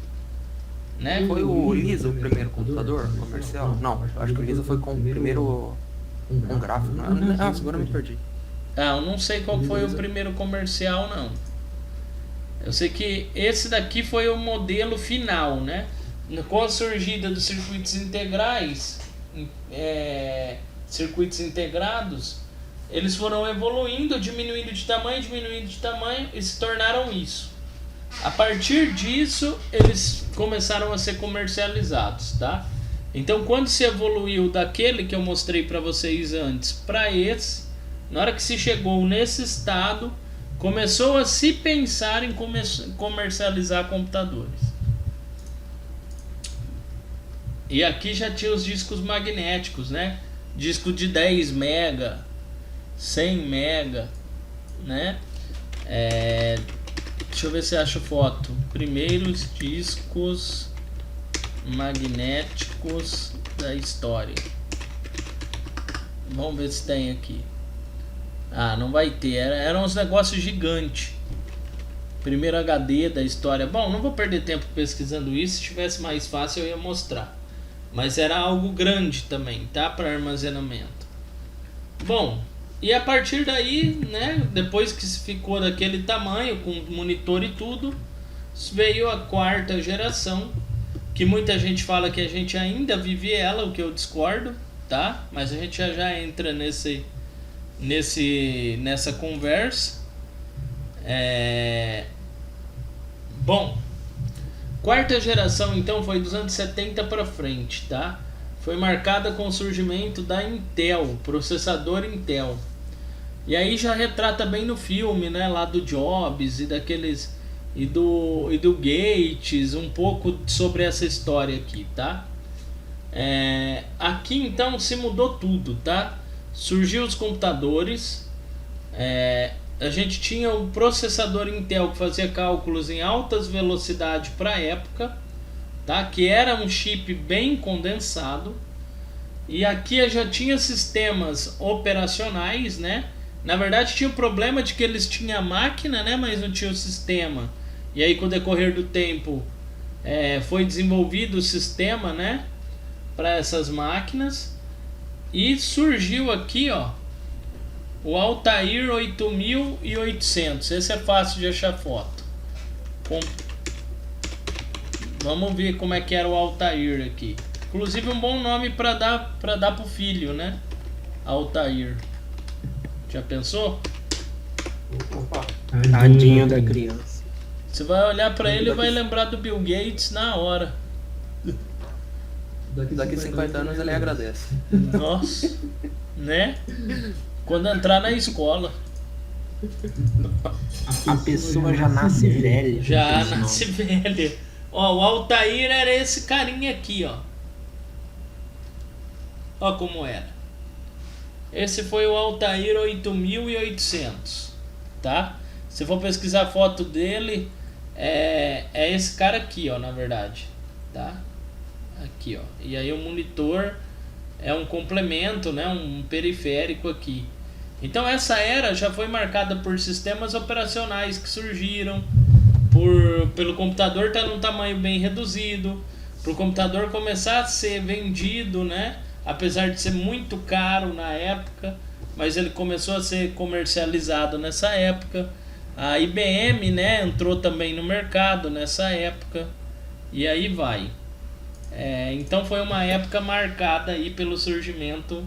né? Foi o Lisa o primeiro computador comercial? Não, acho que o Lisa foi com o primeiro com gráfico. Nossa, agora eu me perdi. Ah, eu não sei qual foi o primeiro comercial, não. Eu sei que esse daqui foi o modelo final, né? Com a surgida dos circuitos integrais, circuitos integrados, eles foram evoluindo, diminuindo de tamanho e se tornaram isso. A partir disso, eles começaram a ser comercializados, tá? Então, quando se evoluiu daquele que eu mostrei para vocês antes para esse, na hora que se chegou nesse estado, começou a se pensar em comercializar computadores. E aqui já tinha os discos magnéticos, né? Disco de 10 mega, 100 mega, né? Deixa eu ver se acho foto. Primeiros discos magnéticos da história. Vamos ver se tem aqui. Ah, não vai ter. Eram uns negócios gigantes. Primeiro HD da história. Bom, não vou perder tempo pesquisando isso. Se tivesse mais fácil eu ia mostrar. Mas era algo grande também, tá? Para armazenamento. Bom, e a partir daí, né? Depois que se ficou daquele tamanho, com monitor e tudo, veio a quarta geração, que muita gente fala que a gente ainda vive ela, o que eu discordo, tá? Mas a gente já entra nessa conversa. Bom, quarta geração então foi dos anos 70 para frente, tá? Foi marcada com o surgimento da Intel, processador Intel. E aí já retrata bem no filme, né, lá do Jobs e daqueles e do Gates, um pouco sobre essa história aqui, tá? Aqui então se mudou tudo, tá? Surgiu os computadores, a gente tinha o processador Intel que fazia cálculos em altas velocidades para a época, tá? Que era um chip bem condensado. E aqui já tinha sistemas operacionais, né? Na verdade tinha o problema de que eles tinham a máquina, né? Mas não tinha o sistema. E aí com o decorrer do tempo foi desenvolvido o sistema, né? Para essas máquinas. E surgiu aqui, ó, o Altair 8800. Esse é fácil de achar foto. Vamos ver como é que era o Altair aqui. Inclusive um bom nome para dar pro filho, né? Altair. Já pensou? Opa. Tadinho da criança. Você vai olhar para ele e vai lembrar do Bill Gates na hora. Daqui 50 anos ele agradece. Nossa. né? Quando entrar na escola. A pessoa já nasce velha. Já nasce velha. Ó, o Altair era esse carinha aqui, ó. Ó como era. Esse foi o Altair 8800, tá? Se for pesquisar a foto dele, é esse cara aqui, ó, na verdade, tá? Aqui, ó. E aí o monitor é um complemento, né? Um periférico aqui. Então essa era já foi marcada por sistemas operacionais que surgiram, pelo computador estar num tamanho bem reduzido, para o computador começar a ser vendido, né? Apesar de ser muito caro na época, mas ele começou a ser comercializado nessa época. A IBM, né, entrou também no mercado nessa época, e aí vai. Então foi uma época marcada aí pelo surgimento,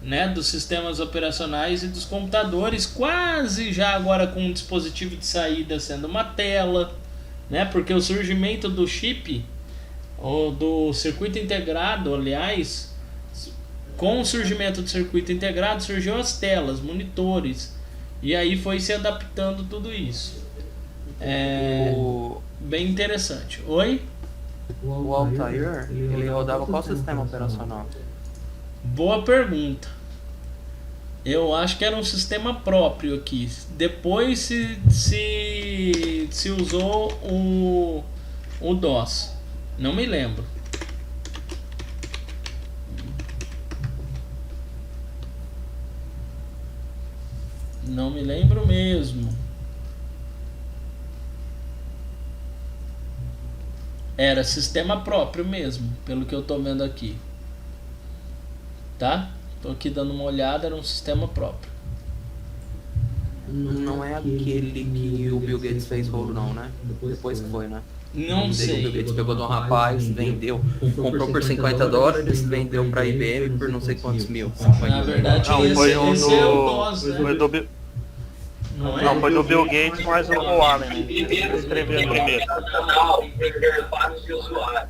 né, dos sistemas operacionais e dos computadores, quase já agora com um dispositivo de saída sendo uma tela, né, porque o surgimento do chip, ou do circuito integrado, aliás, com o surgimento do circuito integrado surgiu as telas, monitores, e aí foi se adaptando tudo isso. Bem interessante. Oi? O Altair, ele rodava qual sistema operacional? Boa pergunta. Eu acho que era um sistema próprio aqui. Depois se usou o DOS. Não me lembro. Não me lembro mesmo. Era sistema próprio mesmo, pelo que eu tô vendo aqui. Tá? Tô aqui dando uma olhada, era um sistema próprio. Não é aquele que o Bill Gates fez rolo não, né? Depois que foi, né? Não O sei. Bill Gates pegou de um rapaz, vendeu, comprou por $50, vendeu pra IBM por não sei quantos mil. Na verdade, Não, esse, foi um esse é o DOS, né? Foi do Bill- Não é? Não, foi do Bill Gates, mas o Allen, né? Primeiro, Escreveu primeiro. operacional, interface de usuário.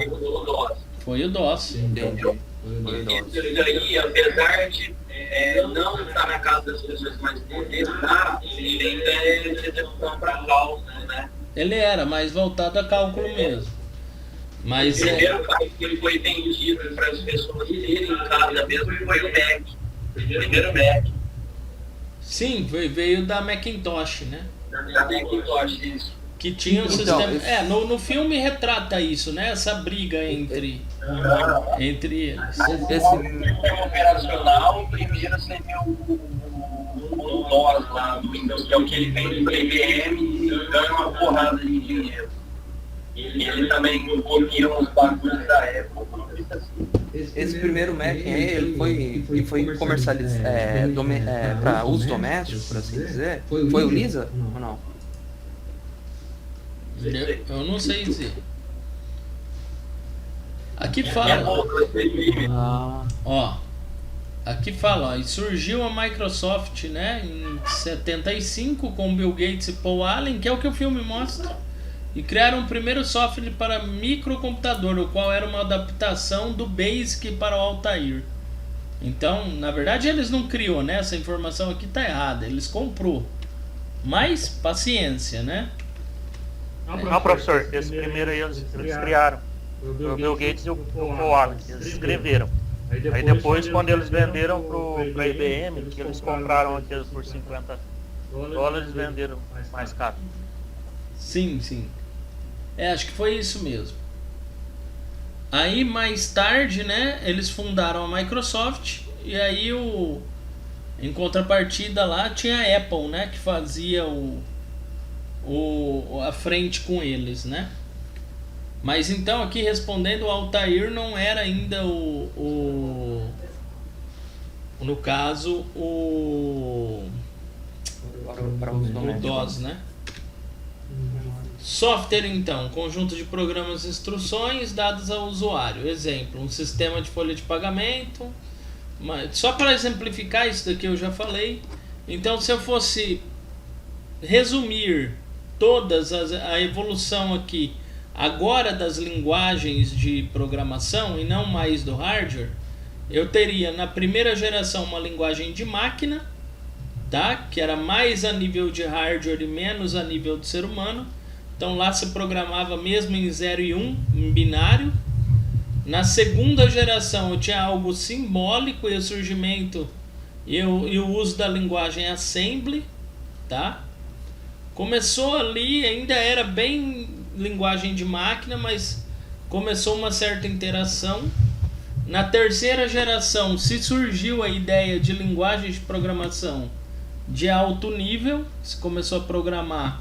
Ele usou o DOS. Foi o DOS. Entendi. Foi DOS. Isso aí, apesar de não estar na casa das pessoas mais poder, tá? Ele ainda é de execução para cálculo, né? Ele era mais voltado a cálculo mesmo. O Mas primeiro que ele foi vendido para as pessoas terem em casa mesmo foi o Mac. O primeiro Mac. sim, veio da Macintosh, né? Da Macintosh, isso. Que tinha um Então, sistema. No filme retrata isso, né? Essa briga entre eles. Esse Operacional, o primeiro seria o DOS lá do Windows, que é o que ele vende para IBM e ganha uma porrada de dinheiro. E ele também copiou uns bagulhos da época. Esse primeiro Mac, ele foi comercializado para uso doméstico, por assim dizer. Foi o Lisa ou não? Eu não sei dizer. Aqui fala, ó. Aqui fala, ó, e surgiu a Microsoft, né, em 75 com Bill Gates e Paul Allen, que é o que o filme mostra. E criaram o primeiro software para microcomputador, o qual era uma adaptação do BASIC para o Altair. Então, na verdade, eles não criou, né? Essa informação aqui tá errada. Eles comprou. Mas paciência, né? Não, professor, esse primeiro aí eles criaram. O Bill Gates e o Paul Allen, eles escreveram. Aí depois, quando eles venderam pra IBM, que eles compraram aquele por $50, venderam mais caro. Sim, sim. Acho que foi isso mesmo. Aí mais tarde, né, eles fundaram a Microsoft e aí em contrapartida lá tinha a Apple, né, que fazia a frente com eles, né? Mas então aqui respondendo, o Altair não era ainda no caso Para uso o doméstico. DOS, né? Software, então, conjunto de programas e instruções dadas ao usuário. Exemplo, um sistema de folha de pagamento. Só para exemplificar isso daqui eu já falei. Então, se eu fosse resumir a evolução aqui agora das linguagens de programação e não mais do hardware, eu teria na primeira geração uma linguagem de máquina, tá? Que era mais a nível de hardware e menos a nível do ser humano. Então lá se programava mesmo em 0 e 1, em binário. Na segunda geração eu tinha algo simbólico e o surgimento e o uso da linguagem assembly, tá? Começou ali, ainda era bem linguagem de máquina, mas começou uma certa interação. Na terceira geração se surgiu a ideia de linguagem de programação de alto nível, se começou a programar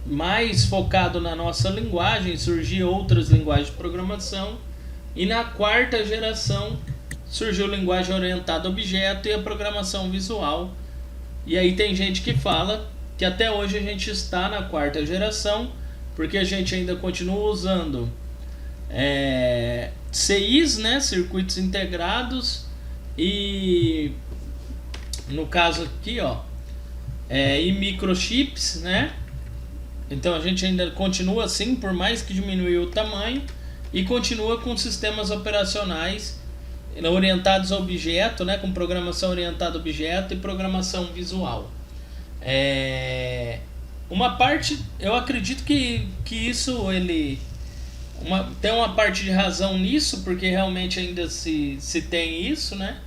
mais focado na nossa linguagem, surgiu outras linguagens de programação, e na quarta geração surgiu linguagem orientada a objeto e a programação visual. E aí tem gente que fala que até hoje a gente está na quarta geração, porque a gente ainda continua usando CIs, né, circuitos integrados, e no caso aqui, ó, e microchips, né? Então a gente ainda continua assim, por mais que diminuiu o tamanho, e continua com sistemas operacionais orientados a objeto, né, com programação orientada a objeto e programação visual. Uma parte, eu acredito que isso tem uma parte de razão nisso, porque realmente ainda se tem isso, né?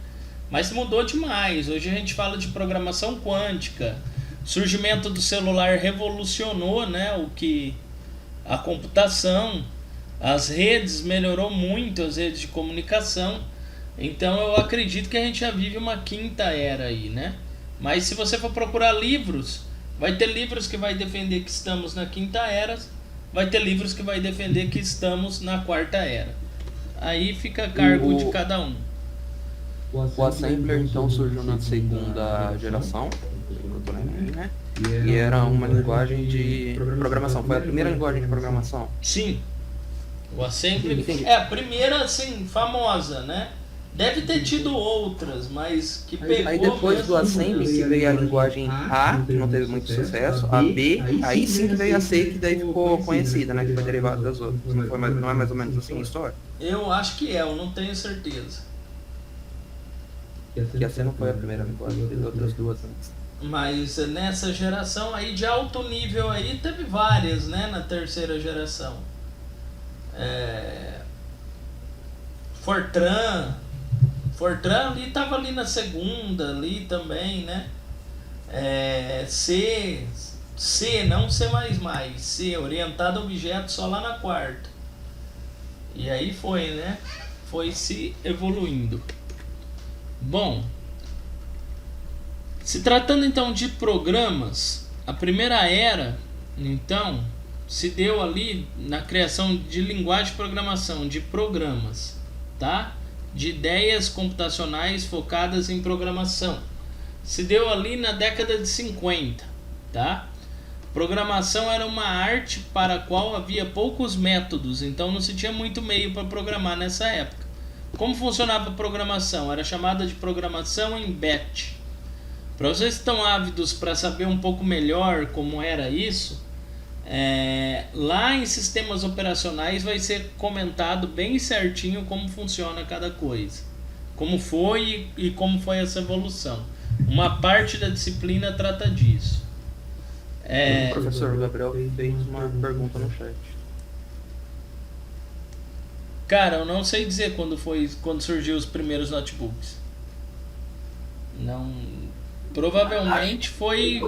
Mas mudou demais. Hoje a gente fala de programação quântica. O surgimento do celular revolucionou, né, a computação. As redes melhorou muito, as redes de comunicação. Então eu acredito que a gente já vive uma quinta era aí, né? Mas se você for procurar livros, vai ter livros que vai defender que estamos na quinta era, vai ter livros que vai defender que estamos na quarta era. Aí fica a cargo de cada um. O Assembler então surgiu na segunda geração, né? E era uma linguagem de programação. Foi a primeira linguagem de programação? Sim. O Assembler é a primeira, assim, famosa, né? Deve ter tido outras, mas que pegou... Aí depois do Assembly que veio a linguagem A, que não teve muito sucesso, a B, aí sim que veio a C, que daí ficou conhecida, né? Que foi derivada das outras. Não é mais ou menos assim a história? Eu acho que eu não tenho certeza. Que a C não foi a primeira linguagem, teve outras duas antes. Mas nessa geração aí de alto nível aí teve várias, né? Na terceira geração. Fortran ali tava ali na segunda ali também, né? C, não C++, C, orientado a objeto só lá na quarta. E aí foi, né? Foi se evoluindo. Bom, se tratando então de programas, a primeira era, então, se deu ali na criação de linguagem de programação, de programas, tá? De ideias computacionais focadas em programação. Se deu ali na década de 50, tá? Programação era uma arte para a qual havia poucos métodos, então não se tinha muito meio para programar nessa época. Como funcionava a programação? Era chamada de programação em batch. Para vocês que estão ávidos para saber um pouco melhor como era isso, lá em sistemas operacionais vai ser comentado bem certinho como funciona cada coisa, como foi e como foi essa evolução. Uma parte da disciplina trata disso. O professor Gabriel fez uma pergunta no chat. Cara, eu não sei dizer quando surgiu os primeiros notebooks. Não, provavelmente foi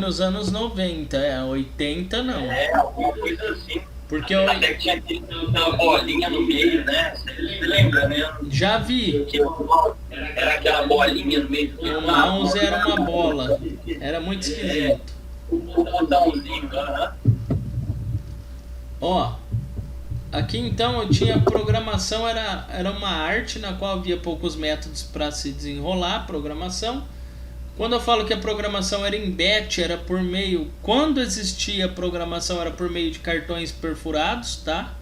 nos anos 90, 80 não. Alguma coisa assim. Porque até que tinha aquela bolinha no meio, né? Você lembra, né? Já vi. Era aquela bolinha no meio. O mouse era uma bola. Era muito esquisito. O botãozinho, Ó, aqui então eu tinha programação, era uma arte na qual havia poucos métodos para se desenrolar a programação. Quando eu falo que a programação era em batch, era por meio... Quando existia a programação era por meio de cartões perfurados, tá?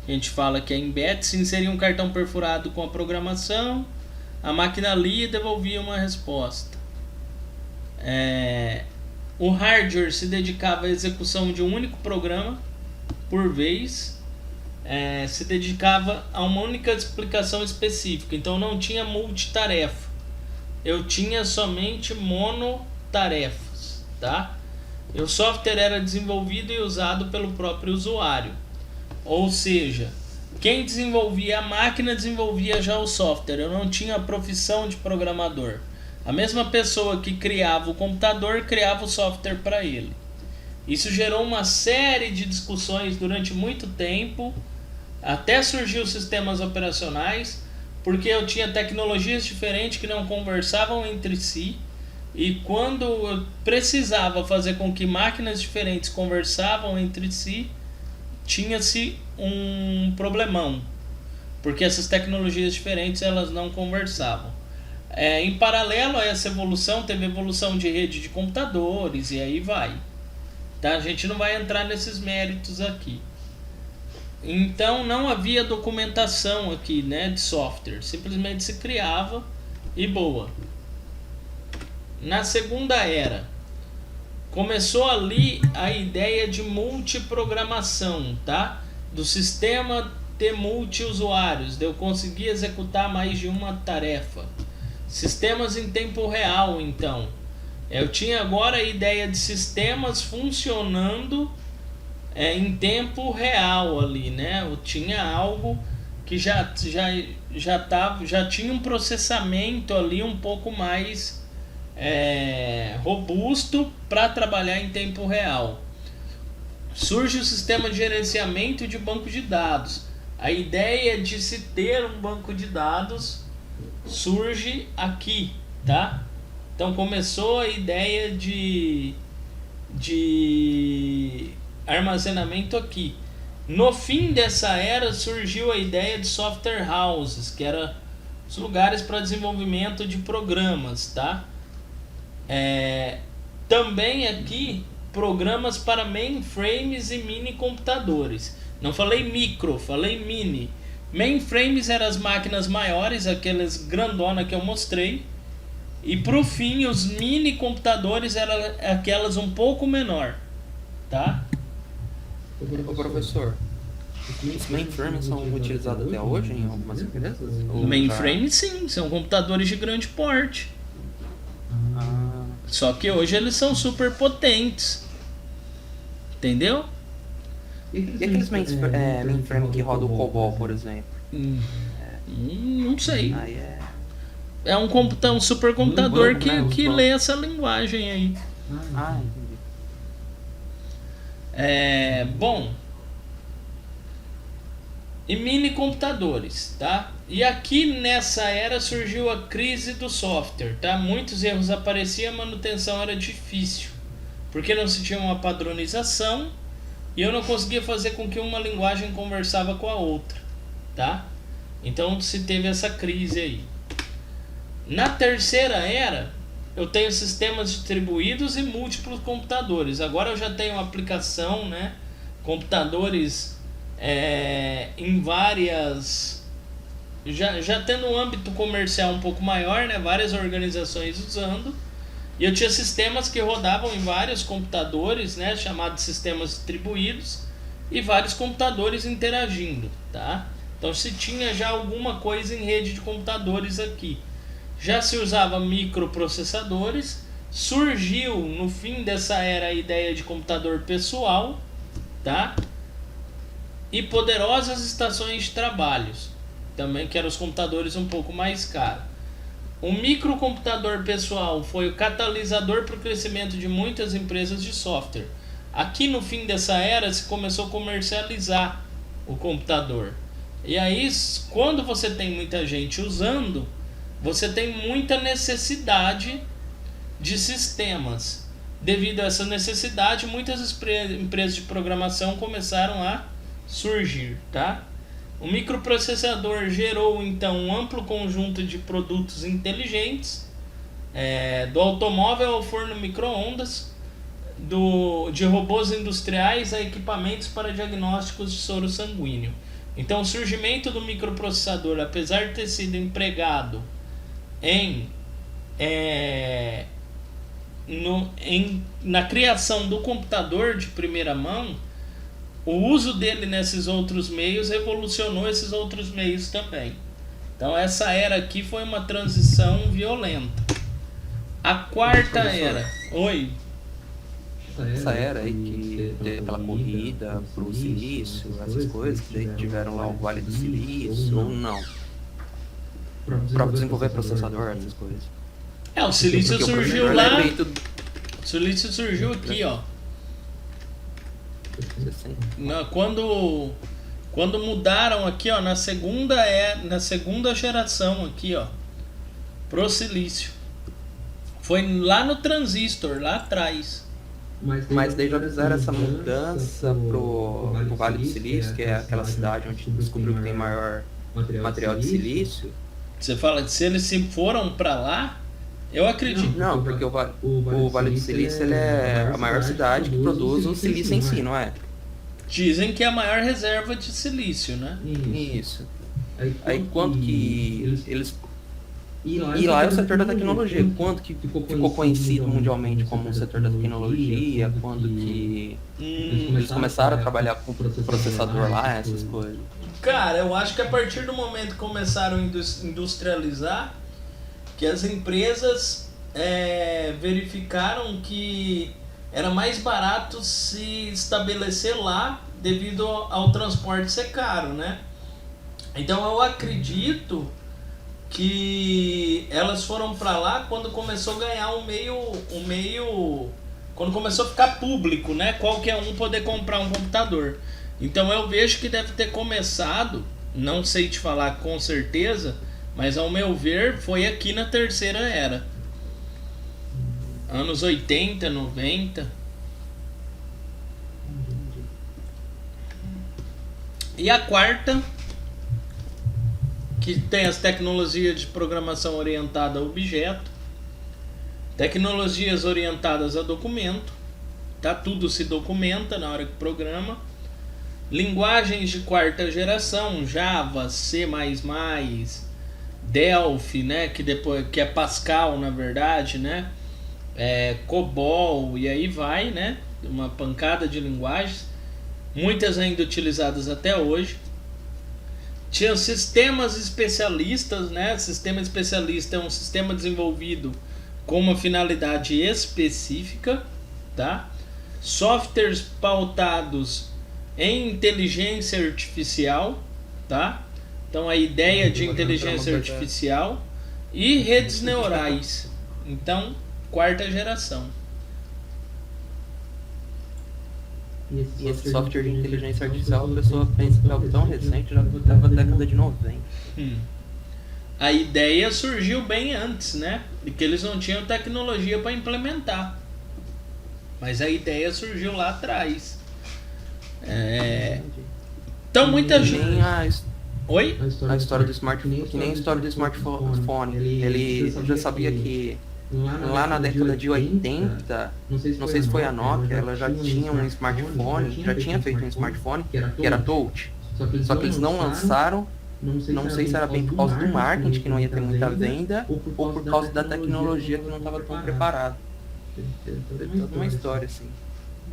A gente fala que é em batch, se inseria um cartão perfurado com a programação, a máquina lia e devolvia uma resposta. O hardware se dedicava à execução de um único programa por vez. se dedicava a uma única explicação específica. Então não tinha multitarefa. Eu tinha somente monotarefas, tá? E o software era desenvolvido e usado pelo próprio usuário. Ou seja, quem desenvolvia a máquina desenvolvia já o software. Eu não tinha a profissão de programador. A mesma pessoa que criava o computador criava o software para ele. Isso gerou uma série de discussões durante muito tempo, até surgir os sistemas operacionais, porque eu tinha tecnologias diferentes que não conversavam entre si, e quando eu precisava fazer com que máquinas diferentes conversavam entre si, tinha-se um problemão, porque essas tecnologias diferentes elas não conversavam. Em paralelo a essa evolução, teve evolução de rede de computadores e aí vai. Tá? A gente não vai entrar nesses méritos aqui. Então não havia documentação aqui, né, de software. Simplesmente se criava e boa. Na segunda era, começou ali a ideia de multiprogramação, tá? Do sistema ter multiusuários, de eu conseguir executar mais de uma tarefa. Sistemas em tempo real, então. Eu tinha agora a ideia de sistemas funcionando em tempo real ali, né? Eu tinha algo que já tinha um processamento ali um pouco mais robusto para trabalhar em tempo real. Surge o sistema de gerenciamento de banco de dados. A ideia de se ter um banco de dados surge aqui, tá? Então começou a ideia de armazenamento aqui. No fim dessa era surgiu a ideia de software houses, que eram os lugares para desenvolvimento de programas, tá? Também aqui programas para mainframes e mini computadores. Não falei micro, falei mini. Mainframes eram as máquinas maiores, aquelas grandona que eu mostrei. E pro fim, os mini computadores eram aquelas um pouco menor, tá? Ô professor, os mainframes são utilizados até hoje em algumas empresas? Mainframes sim, são computadores de grande porte. Só que hoje eles são super potentes. Entendeu? E aqueles mainframes que rodam o COBOL, por exemplo? Não sei. É um supercomputador que lê essa linguagem aí. Entendi. Bom. E mini computadores, tá? E aqui nessa era surgiu a crise do software, tá? Muitos erros apareciam, a manutenção era difícil, porque não se tinha uma padronização e eu não conseguia fazer com que uma linguagem conversava com a outra, tá? Então se teve essa crise aí. Na terceira era, eu tenho sistemas distribuídos e múltiplos computadores. Agora eu já tenho uma aplicação, né? Computadores em várias... Já tendo um âmbito comercial um pouco maior, né? Várias organizações usando. E eu tinha sistemas que rodavam em vários computadores, né? Chamados sistemas distribuídos. E vários computadores interagindo, tá? Então se tinha já alguma coisa em rede de computadores aqui. Já se usava microprocessadores. Surgiu no fim dessa era a ideia de computador pessoal, tá? E poderosas estações de trabalhos, também que eram os computadores um pouco mais caros. O microcomputador pessoal foi o catalisador para o crescimento de muitas empresas de software. Aqui no fim dessa era se começou a comercializar o computador. E aí, quando você tem muita gente usando, você tem muita necessidade de sistemas. Devido a essa necessidade, muitas empresas de programação começaram a surgir, tá? O microprocessador gerou então um amplo conjunto de produtos inteligentes, do automóvel ao forno micro-ondas, de robôs industriais a equipamentos para diagnósticos de soro sanguíneo. Então o surgimento do microprocessador, apesar de ter sido empregado na criação do computador de primeira mão, o uso dele nesses outros meios revolucionou esses outros meios também. Então essa era aqui foi uma transição violenta. A quarta era... Oi? Essa era aí que teve aquela corrida pro silício, essas coisas, que daí tiveram lá o Vale do Silício, ou não? Pra desenvolver processador, essas coisas. O silício Porque o surgiu processador lá. é feito- O silício surgiu aqui, ó. assim. Quando mudaram aqui, ó, na segunda geração aqui, ó, pro silício. Foi lá no transistor, lá atrás. Mas daí já fizeram essa mudança pro Vale do Silício, que é aquela cidade onde descobriu que tem maior material de silício. Você fala, se eles se foram pra lá, eu acredito. Não, porque o Vale do Silício ele é a maior cidade que produz o silício em si, não é? Dizem que é a maior reserva de silício, né? Isso. Aí quando que eles... E lá é o setor da tecnologia. Quando que ficou conhecido mundialmente como um setor da tecnologia? Quando que eles começaram a trabalhar com processador lá, essas coisas? Cara, eu acho que a partir do momento que começaram a industrializar, que as empresas verificaram que era mais barato se estabelecer lá devido ao transporte ser caro, né? Então eu acredito que elas foram para lá quando começou a ganhar quando começou a ficar público, né? Qualquer um poder comprar um computador. Então eu vejo que deve ter começado, não sei te falar com certeza, mas ao meu ver foi aqui na terceira era. Anos 80, 90. E a quarta, que tem as tecnologias de programação orientada a objeto, tecnologias orientadas a documento, tá? Tudo se documenta na hora que programa. Linguagens de quarta geração, Java, C++, Delphi, né? Que é Pascal, na verdade, né? COBOL, e aí vai, né? Uma pancada de linguagens, muitas ainda utilizadas até hoje. Tinha sistemas especialistas, né? Sistema especialista é um sistema desenvolvido com uma finalidade específica, tá? Softwares pautados em inteligência artificial, tá? Então a ideia de inteligência artificial e redes neurais. Então, quarta geração. E esse software de inteligência artificial, a pessoa pensa que é algo tão recente, já estava na década de 90. A ideia surgiu bem antes, né? E que eles não tinham tecnologia para implementar. Mas a ideia surgiu lá atrás. Então muita gente... Oi? A história do smartphone, que nem a história do smartphone. Ele já sabia que lá na década de 80, não sei se foi a Nokia, ela já tinha um smartphone, já tinha feito um smartphone que era touch. Só que eles não lançaram, não sei se era bem por causa do marketing, que não ia ter muita venda, ou por causa da tecnologia que não estava tão preparada. Teve toda uma história assim.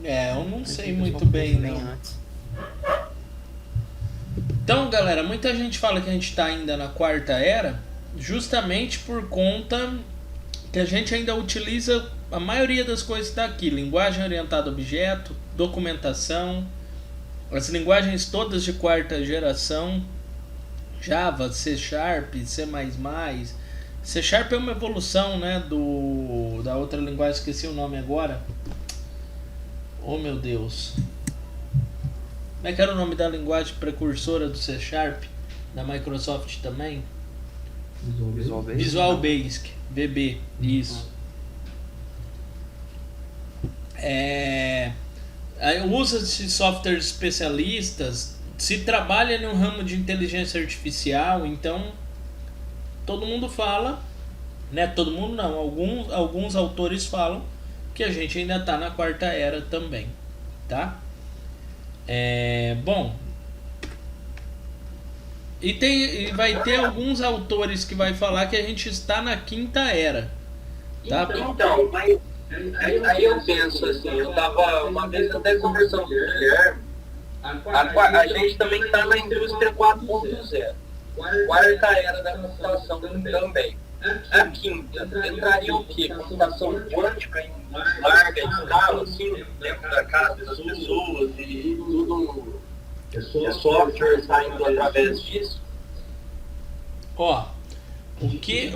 Eu não sei muito bem, não. Então, galera, muita gente fala que a gente está ainda na quarta era, justamente por conta que a gente ainda utiliza a maioria das coisas que está aqui. Linguagem orientada a objeto, documentação, as linguagens todas de quarta geração, Java, C#, C++. C# é uma evolução, né, da outra linguagem, esqueci o nome agora. Oh, meu Deus. Como é que era o nome da linguagem precursora do C#, da Microsoft também? Visual Basic, VB, isso. Usa-se softwares especialistas, se trabalha no ramo de inteligência artificial, então todo mundo fala, né? Todo mundo não, alguns autores falam que a gente ainda está na quarta era também, tá? Bom, e vai ter alguns autores que vai falar que a gente está na quinta era, tá? Então, mas aí eu penso assim, eu tava uma vez até conversando com o Guilherme, A gente também está na indústria 4.0. Quarta era da computação também. A quinta entraria o quê? Computação quântica em larga escala, assim, dentro da casa das pessoas e tudo software saindo através disso. Ó, porque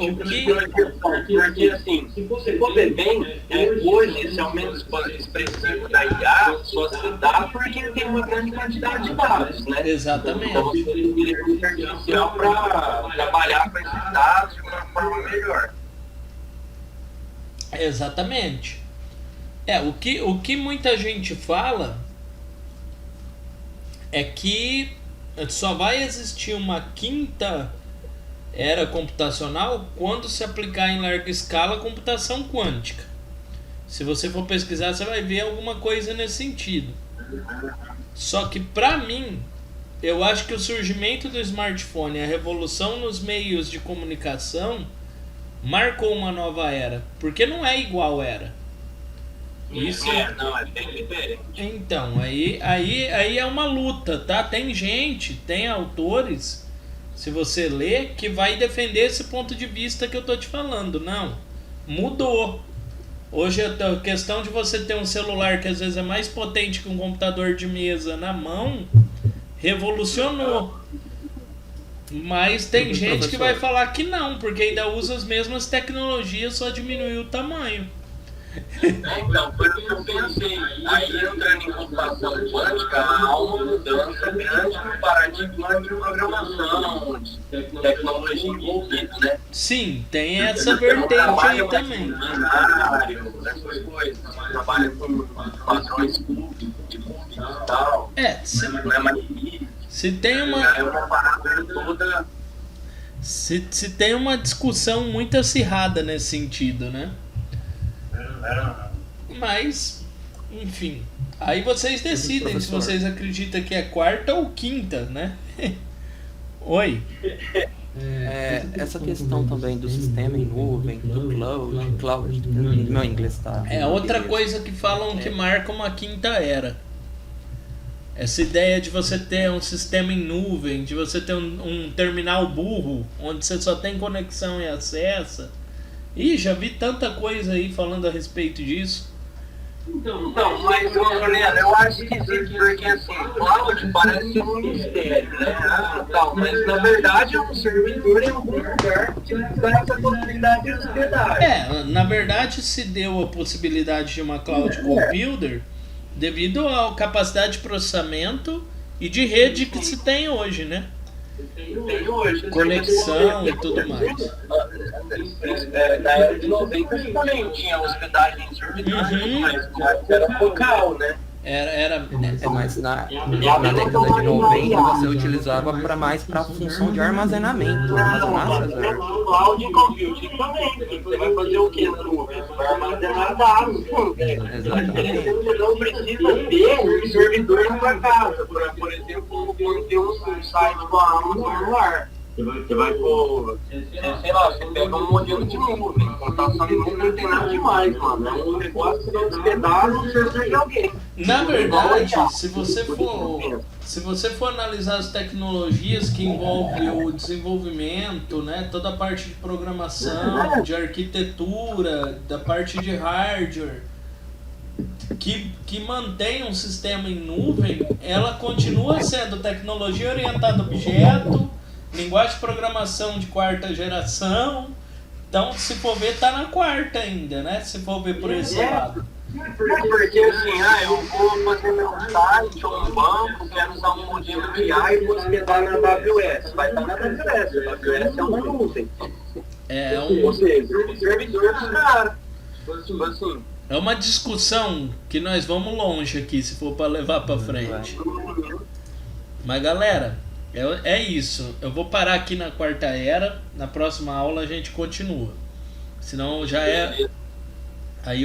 assim, se for ver bem, hoje esse aumento expressivo da IA só se dá porque tem uma grande quantidade de dados, né? exatamente. Então você tem inteligência artificial para trabalhar com esses dados de uma forma melhor. Exatamente. O que muita gente fala é que só vai existir uma quinta era computacional quando se aplicar em larga escala a computação quântica. Se você for pesquisar, você vai ver alguma coisa nesse sentido. Só que para mim, eu acho que o surgimento do smartphone, a revolução nos meios de comunicação, marcou uma nova era, porque não é igual era. Isso Não, é bem diferente. Então, aí é uma luta, tá? Tem autores, se você ler, que vai defender esse ponto de vista que eu tô te falando. Não, mudou. Hoje a questão de você ter um celular que às vezes é mais potente que um computador de mesa na mão, revolucionou. Mas tem gente que vai falar que não, porque ainda usa as mesmas tecnologias, só diminuiu o tamanho. Então, foi o que eu pensei. Aí, entrando em computação quântica, há uma mudança grande no paradigma de programação, de tecnologia envolvida, né? Sim, tem essa vertente aí também. Binário, essas coisas. Trabalha com padrões de cúbicos e tal. Não é mais se tem uma... É uma parada toda... Se tem uma discussão muito acirrada nesse sentido, né? Mas, enfim, aí vocês decidem se vocês acreditam que é quarta ou quinta, né? Oi. Essa questão também do sistema em nuvem, do cloud, meu inglês tá... Outra coisa que falam que marca uma quinta era. Essa ideia de você ter um sistema em nuvem, de você ter um terminal burro, onde você só tem conexão e acessa. Ih, já vi tanta coisa aí falando a respeito disso. Então, mas, Juliana, eu acho que sim, porque assim, cloud parece um mistério, né? Mas na verdade é um servidor em algum lugar que dá essa possibilidade de hospedagem. Na verdade se deu a possibilidade de uma cloud computer devido à capacidade de processamento e de rede que se tem hoje, né? Tem hoje. Conexão e tudo mais. Na era de 90 também tinha hospedagem em servidores, mas era focal, né? Mas na década de 90 você utilizava mais para função de armazenamento. Armazenar cloud computing também, porque você vai fazer o que na nuvem? Você vai armazenar dados. Exatamente. Você não precisa ter um servidor na sua casa, por exemplo, ter um site com a Amazon no ar. Você vai pôr, sei lá, você pega um modelo de nuvem. Computação em nuvem não tem nada demais, mano. É um negócio que você hospedar no servidor de alguém. Na verdade, se você for analisar as tecnologias que envolvem o desenvolvimento, né, toda a parte de programação, de arquitetura, da parte de hardware, que mantém um sistema em nuvem, ela continua sendo tecnologia orientada a objeto, linguagem de programação de quarta geração. Então, se for ver, tá na quarta ainda, né? Se for ver por esse lado. Porque assim, eu vou fazer meu site ou um banco, quero usar um modelo de IA e vou hospedar na AWS. Vai estar na AWS. A AWS é uma nuvem. Ou seja, o servidor dos caras. Tipo assim. É uma discussão que nós vamos longe aqui, se for para levar para frente. Mas galera, é isso. Eu vou parar aqui na quarta era. Na próxima aula a gente continua. Senão já é... Aí